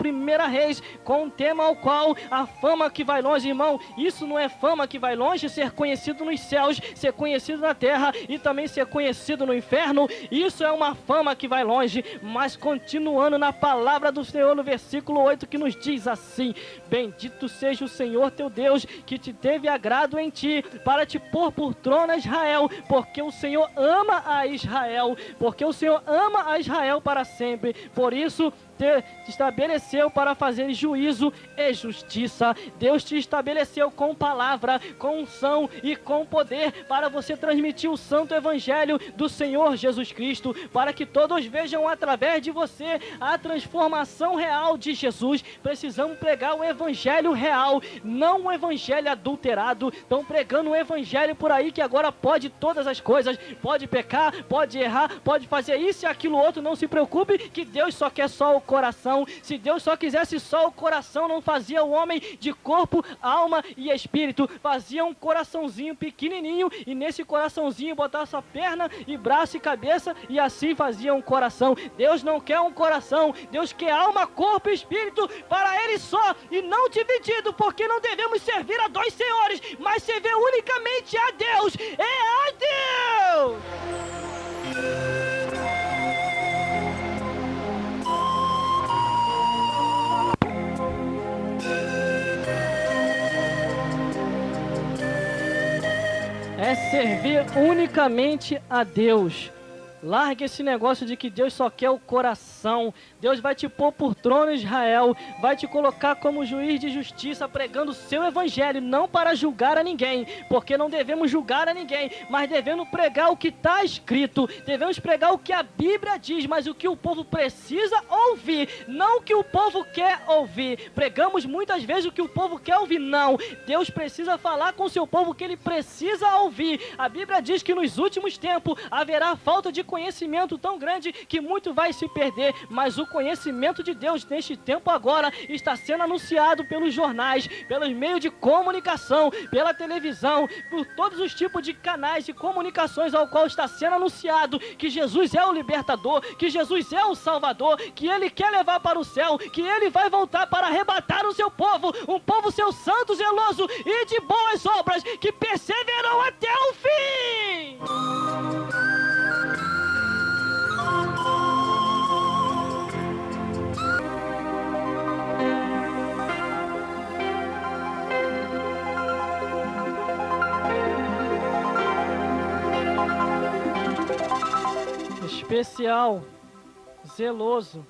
A: Reis, com um tema ao qual a fama que vai longe, irmão. Isso não é fama que vai longe, ser conhecido nos céus, ser conhecido na terra e também ser conhecido no inferno. Isso é uma fama que vai longe. Mas continuando na palavra do Senhor, no versículo 8, que nos diz assim: bendito seja o Senhor teu Deus, que te teve agrado em ti, para te pôr por trono a Israel, porque o Senhor ama a Israel, porque o Senhor ama a Israel para sempre. Por isso te estabeleceu para fazer juízo e justiça. Deus te estabeleceu com palavra, com unção e com poder para você transmitir o santo evangelho do Senhor Jesus Cristo, para que todos vejam através de você a transformação real de Jesus. Precisamos pregar o evangelho real, não o evangelho adulterado. Estão pregando um evangelho por aí que agora pode todas as coisas, pode pecar, pode errar, pode fazer isso e aquilo outro. Não se preocupe, que Deus só quer só o coração. Se Deus só quisesse só o coração, não fazia o homem de corpo, alma e espírito. Fazia um coraçãozinho pequenininho e nesse coraçãozinho botar sua perna e braço e cabeça e assim fazia um coração. Deus não quer um coração, Deus quer alma, corpo e espírito para Ele só e não dividido, porque não devemos servir a 2 senhores, mas servir unicamente a Deus. É a Deus! É servir unicamente a Deus. Largue esse negócio de que Deus só quer o coração. Deus vai te pôr por trono, Israel, vai te colocar como juiz de justiça, pregando o seu evangelho, não para julgar a ninguém, porque não devemos julgar a ninguém, mas devemos pregar o que está escrito, devemos pregar o que a Bíblia diz, mas o que o povo precisa ouvir, não o que o povo quer ouvir. Pregamos muitas vezes o que o povo quer ouvir, não. Deus precisa falar com o seu povo o que ele precisa ouvir. A Bíblia diz que nos últimos tempos haverá falta de conhecimento tão grande que muito vai se perder, mas o conhecimento de Deus neste tempo agora está sendo anunciado pelos jornais, pelos meios de comunicação, pela televisão, por todos os tipos de canais de comunicações ao qual está sendo anunciado que Jesus é o libertador, que Jesus é o salvador, que Ele quer levar para o céu, que Ele vai voltar para arrebatar o seu povo, um povo seu santo, zeloso e de boas obras, que perseverarão até o fim. especial, zeloso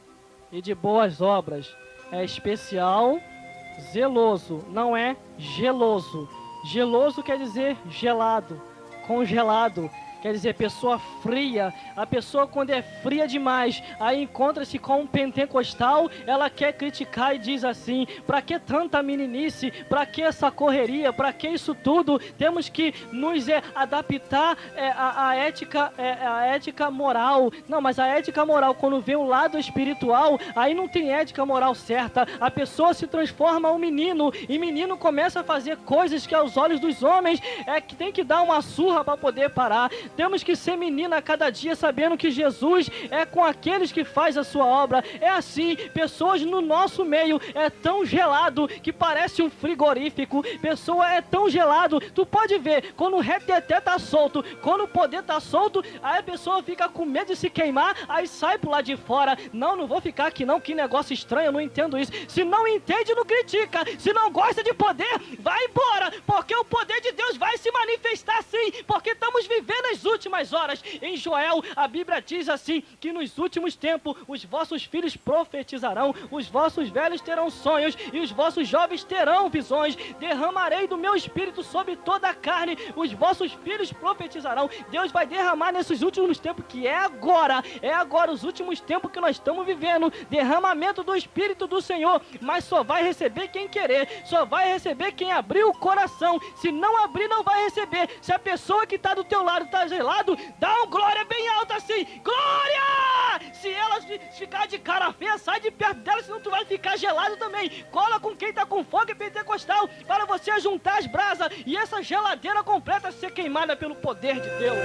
A: e de boas obras. É especial, zeloso, não é geloso. Geloso quer dizer gelado, congelado. Quer dizer, pessoa fria. A pessoa, quando é fria demais, aí encontra-se com um pentecostal, ela quer criticar e diz assim: pra que tanta meninice? Pra que essa correria? Pra que isso tudo? Temos que nos adaptar à ética moral. Não, mas a ética moral, quando vem o lado espiritual, aí não tem ética moral certa. A pessoa se transforma um menino, e menino começa a fazer coisas que aos olhos dos homens que tem que dar uma surra para poder parar. Temos que ser menina a cada dia, sabendo que Jesus é com aqueles que faz a sua obra. É assim, pessoas no nosso meio é tão gelado que parece um frigorífico. Pessoa é tão gelado, tu pode ver, quando o reteté tá solto, quando o poder tá solto, aí a pessoa fica com medo de se queimar, aí sai pro lado de fora. Não vou ficar aqui não, que negócio estranho, eu não entendo isso. Se não entende, não critica. Se não gosta de poder, vai embora, porque o poder de Deus vai se manifestar sim, porque estamos vivendo as últimas horas. Em Joel, a Bíblia diz assim, que nos últimos tempos os vossos filhos profetizarão, os vossos velhos terão sonhos e os vossos jovens terão visões. Derramarei do meu espírito sobre toda a carne, os vossos filhos profetizarão. Deus vai derramar nesses últimos tempos, que é agora os últimos tempos que nós estamos vivendo, derramamento do Espírito do Senhor, mas só vai receber quem querer, só vai receber quem abrir o coração. Se não abrir, não vai receber. Se a pessoa que está do teu lado está gelado, dá um glória bem alto assim, glória! Se ela ficar de cara feia, sai de perto dela, senão tu vai ficar gelado também. Cola com quem está com fogo pentecostal, para você juntar as brasas e essa geladeira completa ser queimada pelo poder de Deus.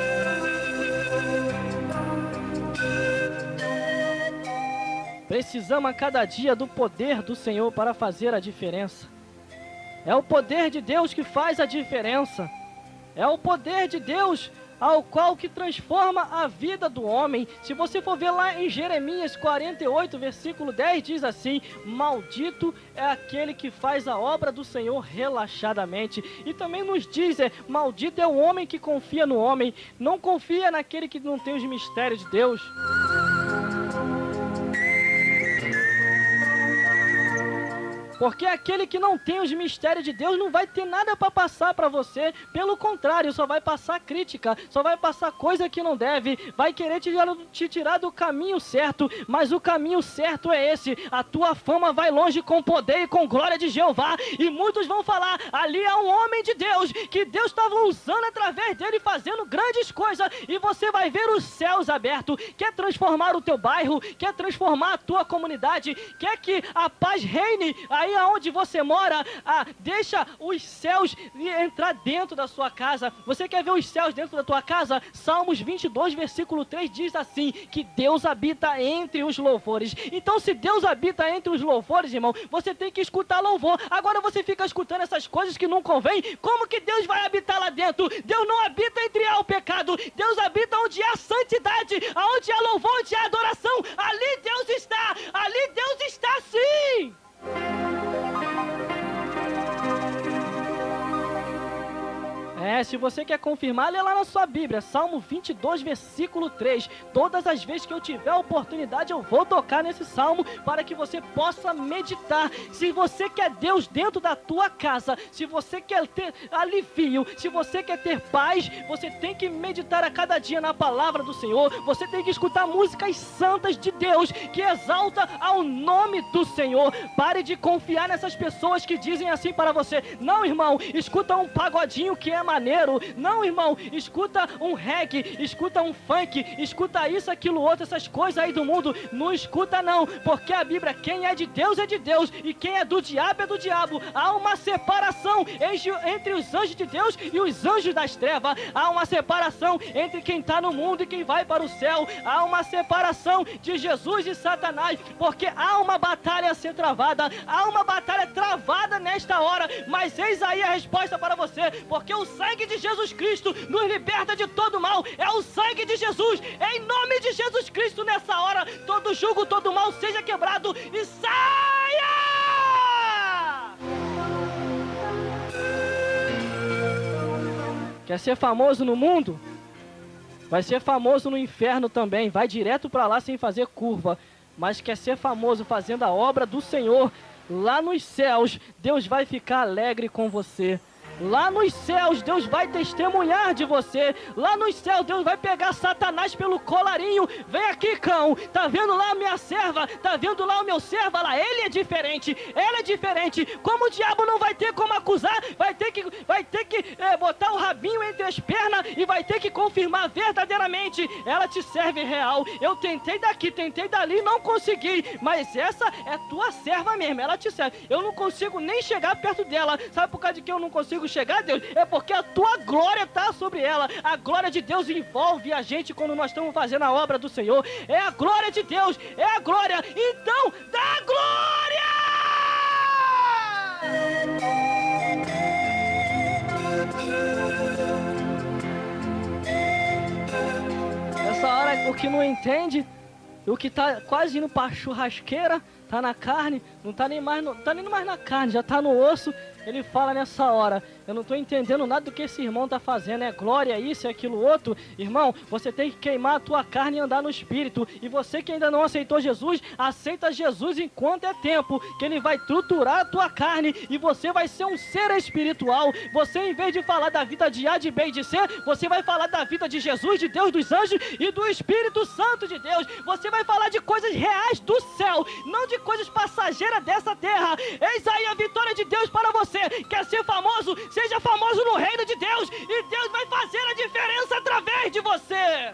A: Precisamos a cada dia do poder do Senhor para fazer a diferença. É o poder de Deus que faz a diferença. É o poder de Deus ao qual que transforma a vida do homem. Se você for ver lá em Jeremias 48, versículo 10, diz assim: maldito é aquele que faz a obra do Senhor relaxadamente. E também nos diz, maldito é o homem que confia no homem, não confia naquele que não tem os mistérios de Deus. Porque aquele que não tem os mistérios de Deus não vai ter nada para passar para você. Pelo contrário, só vai passar crítica, só vai passar coisa que não deve, vai querer te tirar do caminho certo. Mas o caminho certo é esse: a tua fama vai longe com poder e com glória de Jeová. E muitos vão falar: ali há um homem de Deus, que Deus estava usando através dele, fazendo grandes coisas. E você vai ver os céus abertos. Quer transformar o teu bairro, quer transformar a tua comunidade, quer que a paz reine aí aonde você mora, deixa os céus entrar dentro da sua casa. Você quer ver os céus dentro da tua casa? Salmos 22, versículo 3 diz assim, que Deus habita entre os louvores. Então, se Deus habita entre os louvores, irmão, você tem que escutar louvor. Agora você fica escutando essas coisas que não convém. Como que Deus vai habitar lá dentro? Deus não habita entre o pecado. Deus habita onde há santidade, onde há louvor, onde há adoração. Ali Deus está. Ali Deus está sim. Se você quer confirmar, lê lá na sua Bíblia, Salmo 22, versículo 3. Todas as vezes que eu tiver a oportunidade, eu vou tocar nesse salmo para que você possa meditar. Se você quer Deus dentro da tua casa, se você quer ter alívio, se você quer ter paz, você tem que meditar a cada dia na palavra do Senhor. Você tem que escutar músicas santas de Deus, que exalta ao nome do Senhor. Pare de confiar nessas pessoas que dizem assim para você: não, irmão, escuta um pagodinho que é maneiro. Não, irmão, escuta um reggae, escuta um funk, escuta isso, aquilo, outro, essas coisas aí do mundo. Não escuta não, porque a Bíblia, quem é de Deus e quem é do diabo é do diabo. Há uma separação entre os anjos de Deus e os anjos das trevas. Há uma separação entre quem está no mundo e quem vai para o céu. Há uma separação de Jesus e Satanás, porque há uma batalha a ser travada. Há uma batalha travada nesta hora, mas eis aí a resposta para você, porque o sangue de Jesus Cristo nos liberta de todo mal. É o sangue de Jesus, em nome de Jesus Cristo, nessa hora, todo jugo, todo mal seja quebrado e saia! Quer ser famoso no mundo? vai ser famoso no inferno também, vai direto para lá sem fazer curva, mas quer ser famoso fazendo a obra do Senhor, lá nos céus, Deus vai ficar alegre com você. Lá nos céus, Deus vai testemunhar de você. Lá nos céus, Deus vai pegar Satanás pelo colarinho. Vem aqui, cão. Tá vendo lá a minha serva? Tá vendo lá o meu servo? Lá, ele é diferente. Ela é diferente. Como o diabo não vai ter como acusar, vai ter que botar o rabinho entre as pernas e vai ter que confirmar verdadeiramente. Ela te serve real. Eu tentei daqui, tentei dali, não consegui. Mas essa é tua serva mesmo. Ela te serve. Eu não consigo nem chegar perto dela. Sabe por causa de que eu não consigo chegar, Deus? É porque a tua glória está sobre ela. A glória de Deus envolve a gente quando nós estamos fazendo a obra do Senhor. É a glória de Deus, é a glória. Então, dá glória! Nessa hora, o que não entende, o que tá quase indo para churrasqueira, tá na carne, não tá nem mais na carne, já tá no osso. Ele fala nessa hora, eu não estou entendendo nada do que esse irmão está fazendo, é glória, isso e aquilo outro. Irmão, você tem que queimar a tua carne e andar no Espírito. E você que ainda não aceitou Jesus, aceita Jesus enquanto é tempo, que Ele vai triturar a tua carne e você vai ser um ser espiritual. Você, em vez de falar da vida de A, de B e de C, você vai falar da vida de Jesus, de Deus, dos anjos e do Espírito Santo de Deus. Você vai falar de coisas reais do céu, não de coisas passageiras dessa terra. Eis aí a vitória de Deus para você. Quer ser famoso? Seja famoso no reino de Deus e Deus vai fazer a diferença através de você.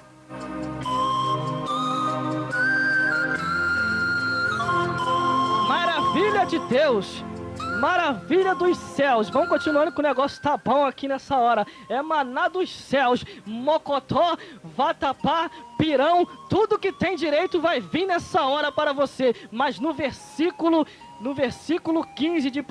A: Maravilha de Deus, maravilha dos céus. Vamos continuando que o negócio tá bom aqui nessa hora. É maná dos céus, mocotó, vatapá, pirão, tudo que tem direito vai vir nessa hora para você. Mas no versículo 15 de 1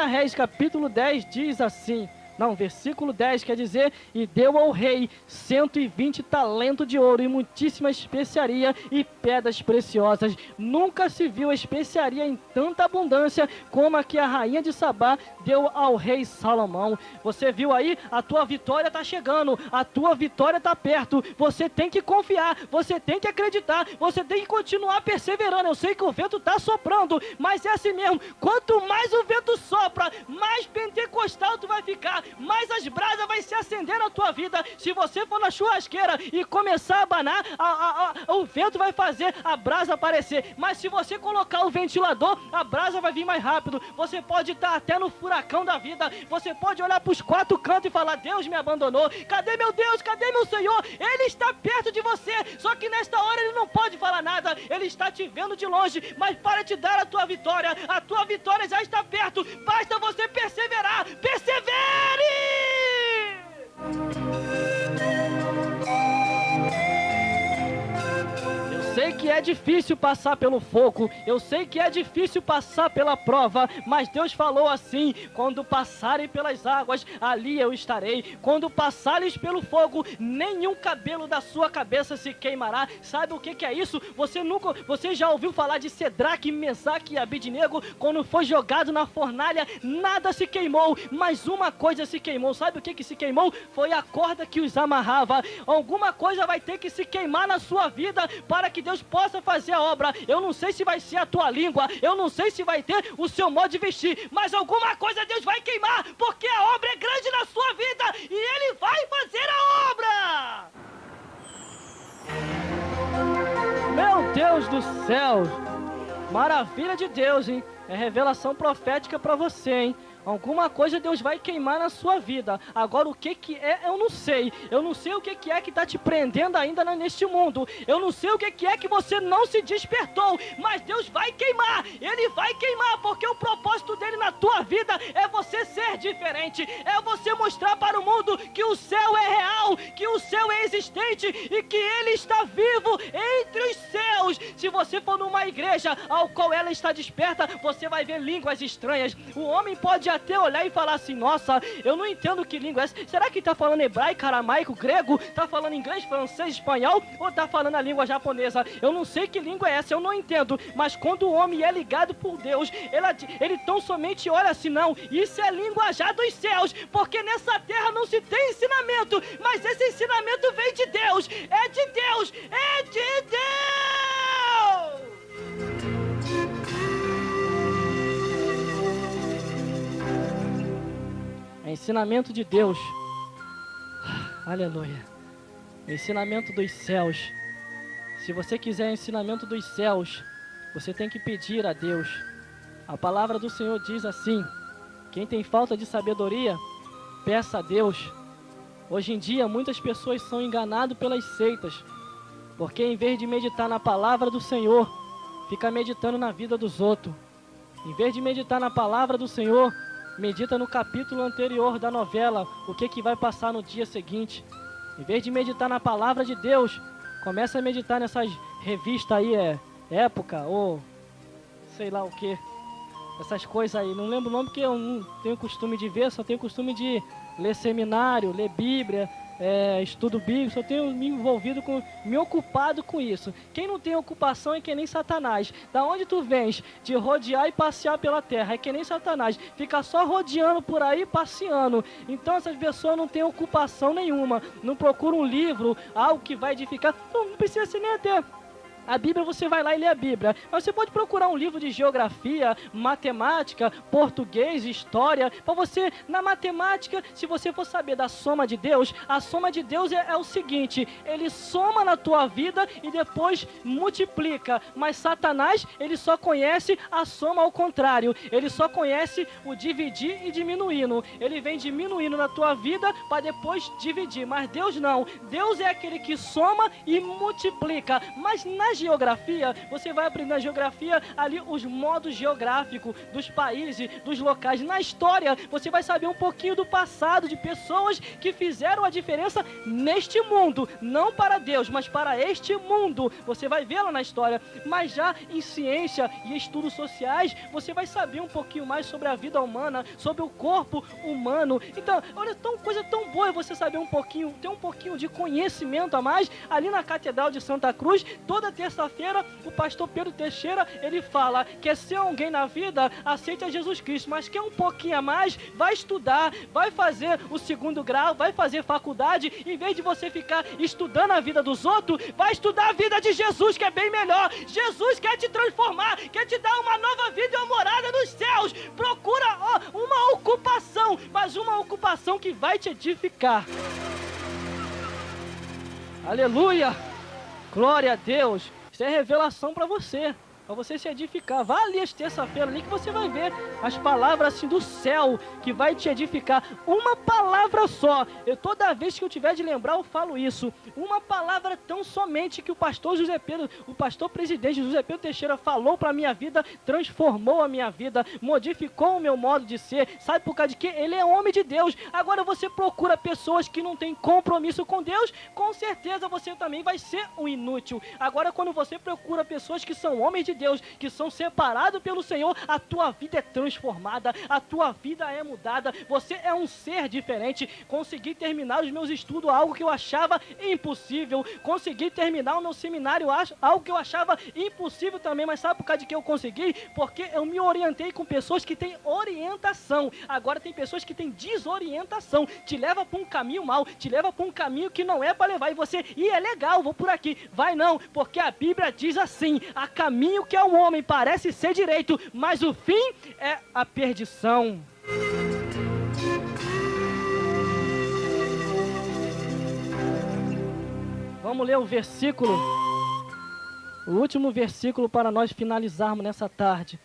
A: Reis, capítulo 10, diz assim... Não, versículo 10 quer dizer, e deu ao rei 120 talentos de ouro e muitíssima especiaria e pedras preciosas. Nunca se viu especiaria em tanta abundância como a que a rainha de Sabá deu ao rei Salomão. Você viu aí? A tua vitória está chegando, a tua vitória está perto. Você tem que confiar, você tem que acreditar, você tem que continuar perseverando. Eu sei que o vento está soprando, mas é assim mesmo. Quanto mais o vento sopra, mais pentecostal tu vai ficar. Mas as brasas vai se acender na tua vida. Se você for na churrasqueira e começar a abanar, o vento vai fazer a brasa aparecer. Mas se você colocar o ventilador, a brasa vai vir mais rápido. Você pode estar até no furacão da vida. Você pode olhar para os quatro cantos e falar: Deus me abandonou. Cadê meu Deus? Cadê meu Senhor? Ele está perto de você. Só que nesta hora ele não pode falar nada. Ele está te vendo de longe. Mas para te dar a tua vitória, a tua vitória já está perto. Basta você perseverar. Persevere! Eu sei que é difícil passar pelo fogo, eu sei que é difícil passar pela prova, mas Deus falou assim: quando passarem pelas águas, ali eu estarei. Quando passares pelo fogo, nenhum cabelo da sua cabeça se queimará. Sabe o que é isso? Você já ouviu falar de Cedraque, Mesaque e Abidnego? Quando foi jogado na fornalha, nada se queimou, mas uma coisa se queimou. Sabe o que se queimou? Foi a corda que os amarrava. Alguma coisa vai ter que se queimar na sua vida para que Deus possa fazer a obra. Eu não sei se vai ser a tua língua, eu não sei se vai ter o seu modo de vestir, mas alguma coisa Deus vai queimar, porque a obra é grande na sua vida e Ele vai fazer a obra. Meu Deus do céu, maravilha de Deus, hein? É revelação profética para você, hein? Alguma coisa Deus vai queimar na sua vida. Agora o que é, eu não sei. Eu não sei o que é que está te prendendo ainda neste mundo. Eu não sei o que é que você não se despertou. Mas Deus vai queimar. Ele vai queimar, porque o propósito dele na tua vida é você ser diferente. É você mostrar para o mundo que o céu é real, que o céu é existente e que ele está vivo entre os céus. Se você for numa igreja ao qual ela está desperta, você vai ver línguas estranhas. O homem pode até olhar e falar assim: nossa, eu não entendo que língua é essa. Será que está falando hebraico, aramaico, grego? Está falando inglês, francês, espanhol? Ou está falando a língua japonesa? Eu não sei que língua é essa, eu não entendo. Mas quando o homem é ligado por Deus, ele tão somente olha assim: não, isso é linguajar dos céus, porque nessa terra não se tem ensinamento, mas esse ensinamento vem de Deus. Deus, é de Deus, é de Deus! É ensinamento de Deus. Aleluia. Ensinamento dos céus. Se você quiser ensinamento dos céus, você tem que pedir a Deus. A palavra do Senhor diz assim: quem tem falta de sabedoria, peça a Deus. Hoje em dia, muitas pessoas são enganadas pelas seitas, porque em vez de meditar na palavra do Senhor, fica meditando na vida dos outros. Em vez de meditar na palavra do Senhor, medita no capítulo anterior da novela, o que vai passar no dia seguinte. Em vez de meditar na palavra de Deus, começa a meditar nessas revistas aí, Época, ou sei lá o que. Essas coisas aí, não lembro o nome porque eu não tenho costume de ver, só tenho costume de ler seminário, ler Bíblia, estudo bíblico, só tenho me ocupado com isso. Quem não tem ocupação é que nem Satanás. Da onde tu vens? De rodear e passear pela terra, é que nem Satanás, fica só rodeando por aí, passeando. Então essas pessoas não têm ocupação nenhuma, não procuram um livro, algo que vai edificar, não precisa ser nem até a Bíblia. Você vai lá e lê a Bíblia, mas você pode procurar um livro de geografia, matemática, português, história, para você, na matemática, se você for saber da soma de Deus, a soma de Deus é o seguinte: ele soma na tua vida e depois multiplica, mas Satanás, ele só conhece a soma ao contrário, ele só conhece o dividir e diminuindo, ele vem diminuindo na tua vida para depois dividir, mas Deus não, Deus é aquele que soma e multiplica. Mas na geografia, você vai aprender na geografia ali os modos geográficos dos países, dos locais. Na história, você vai saber um pouquinho do passado, de pessoas que fizeram a diferença neste mundo, não para Deus, mas para este mundo. Você vai vê-la na história. Mas já em ciência e estudos sociais, você vai saber um pouquinho mais sobre a vida humana, sobre o corpo humano. Então, olha, coisa tão boa é você saber um pouquinho, ter um pouquinho de conhecimento a mais. Ali na Catedral de Santa Cruz, toda terça-feira, o pastor Pedro Teixeira, ele fala: quer ser alguém na vida, aceita Jesus Cristo, mas quer um pouquinho a mais, vai estudar, vai fazer o 2º grau, vai fazer faculdade. Em vez de você ficar estudando a vida dos outros, vai estudar a vida de Jesus, que é bem melhor. Jesus quer te transformar, quer te dar uma nova vida e uma morada nos céus. Procura uma ocupação, mas uma ocupação que vai te edificar. Aleluia! Glória a Deus! Isso é revelação para você se edificar. Vá ali às terça-feira ali que você vai ver as palavras assim do céu que vai te edificar. Uma palavra só. Toda vez que eu tiver de lembrar, eu falo isso. Uma palavra tão somente que o pastor José Pedro, o pastor presidente José Pedro Teixeira falou para a minha vida, transformou a minha vida, modificou o meu modo de ser. Sabe por causa de quê? Ele é homem de Deus. Agora você procura pessoas que não têm compromisso com Deus, com certeza você também vai ser um inútil. Agora quando você procura pessoas que são homens de Deus, que são separados pelo Senhor, a tua vida é transformada, a tua vida é mudada, você é um ser diferente. Consegui terminar os meus estudos, algo que eu achava impossível. Consegui terminar o meu seminário, algo que eu achava impossível também, mas sabe por causa de que eu consegui? Porque eu me orientei com pessoas que têm orientação. Agora tem pessoas que têm desorientação, te leva para um caminho mau, te leva para um caminho que não é para levar, e você, é legal, vou por aqui, vai não, porque a Bíblia diz assim: há caminho que ao homem parece ser direito, mas o fim é a perdição. Vamos ler o versículo, o último versículo para nós finalizarmos nessa tarde,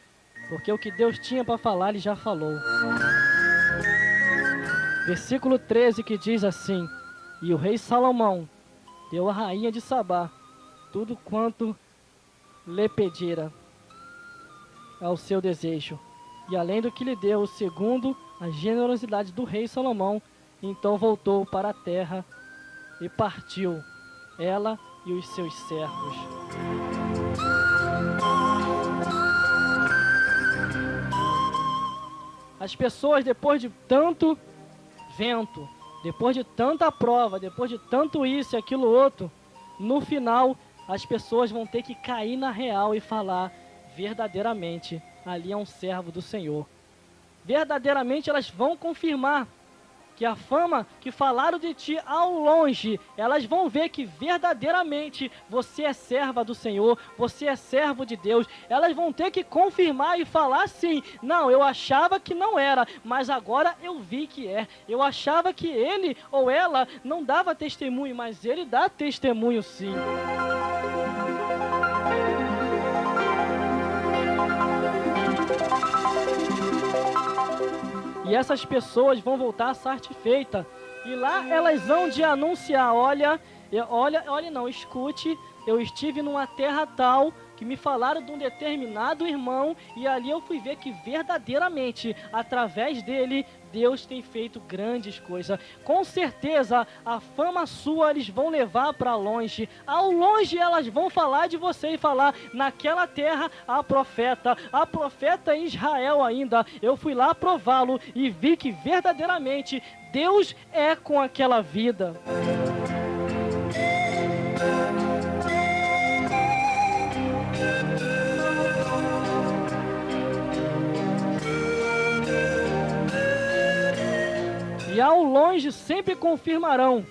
A: porque o que Deus tinha para falar, Ele já falou. Versículo 13, que diz assim: e o rei Salomão deu à rainha de Sabá tudo quanto lhe pedira ao seu desejo, e além do que lhe deu, segundo a generosidade do rei Salomão, então voltou para a terra e partiu, ela e os seus servos. As pessoas, depois de tanto vento, depois de tanta prova, depois de tanto isso e aquilo outro, no final as pessoas vão ter que cair na real e falar: verdadeiramente, ali é um servo do Senhor. Verdadeiramente elas vão confirmar que a fama que falaram de ti ao longe, elas vão ver que verdadeiramente você é serva do Senhor, você é servo de Deus. Elas vão ter que confirmar e falar assim: não, eu achava que não era, mas agora eu vi que é. Eu achava que ele ou ela não dava testemunho, mas ele dá testemunho sim. E essas pessoas vão voltar satisfeitas. E lá elas vão de anunciar: olha, não, escute, eu estive numa terra tal que me falaram de um determinado irmão, e ali eu fui ver que verdadeiramente, através dele, Deus tem feito grandes coisas. Com certeza, a fama sua eles vão levar para longe. Ao longe elas vão falar de você e falar: naquela terra há profeta em Israel ainda. Eu fui lá prová-lo e vi que verdadeiramente Deus é com aquela vida. E ao longe sempre confirmarão,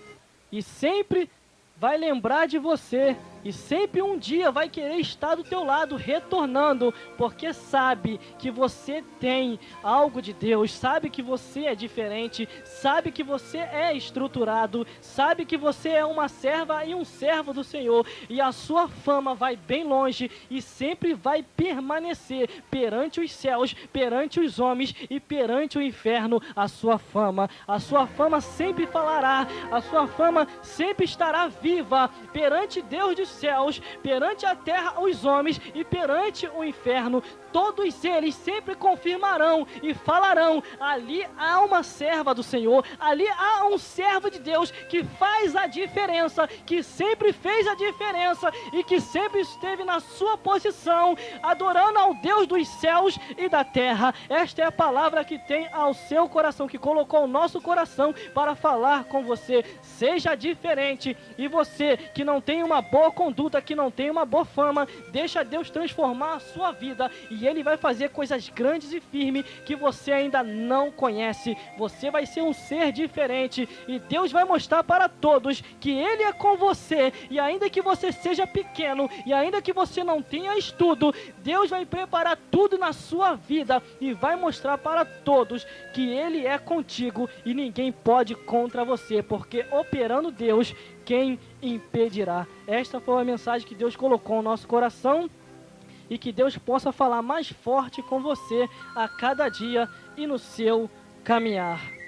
A: e sempre vai lembrar de você, e sempre um dia vai querer estar do teu lado, retornando, porque sabe que você tem algo de Deus, sabe que você é diferente, sabe que você é estruturado, sabe que você é uma serva e um servo do Senhor, e a sua fama vai bem longe e sempre vai permanecer perante os céus, perante os homens e perante o inferno. A sua fama sempre falará, a sua fama sempre estará viva perante Deus dos céus, perante a terra, os homens, e perante o inferno. Todos eles sempre confirmarão e falarão: ali há uma serva do Senhor, ali há um servo de Deus que faz a diferença, que sempre fez a diferença e que sempre esteve na sua posição, adorando ao Deus dos céus e da terra. Esta é a palavra que tem ao seu coração, que colocou o nosso coração para falar com você. Seja diferente. E você que não tem uma boa conduta, que não tem uma boa fama, deixa Deus transformar a sua vida, e Ele vai fazer coisas grandes e firmes que você ainda não conhece. Você vai ser um ser diferente, e Deus vai mostrar para todos que Ele é com você. E ainda que você seja pequeno, e ainda que você não tenha estudo, Deus vai preparar tudo na sua vida e vai mostrar para todos que Ele é contigo e ninguém pode contra você, porque operando Deus, quem impedirá? Esta foi a mensagem que Deus colocou no nosso coração, e que Deus possa falar mais forte com você a cada dia e no seu caminhar.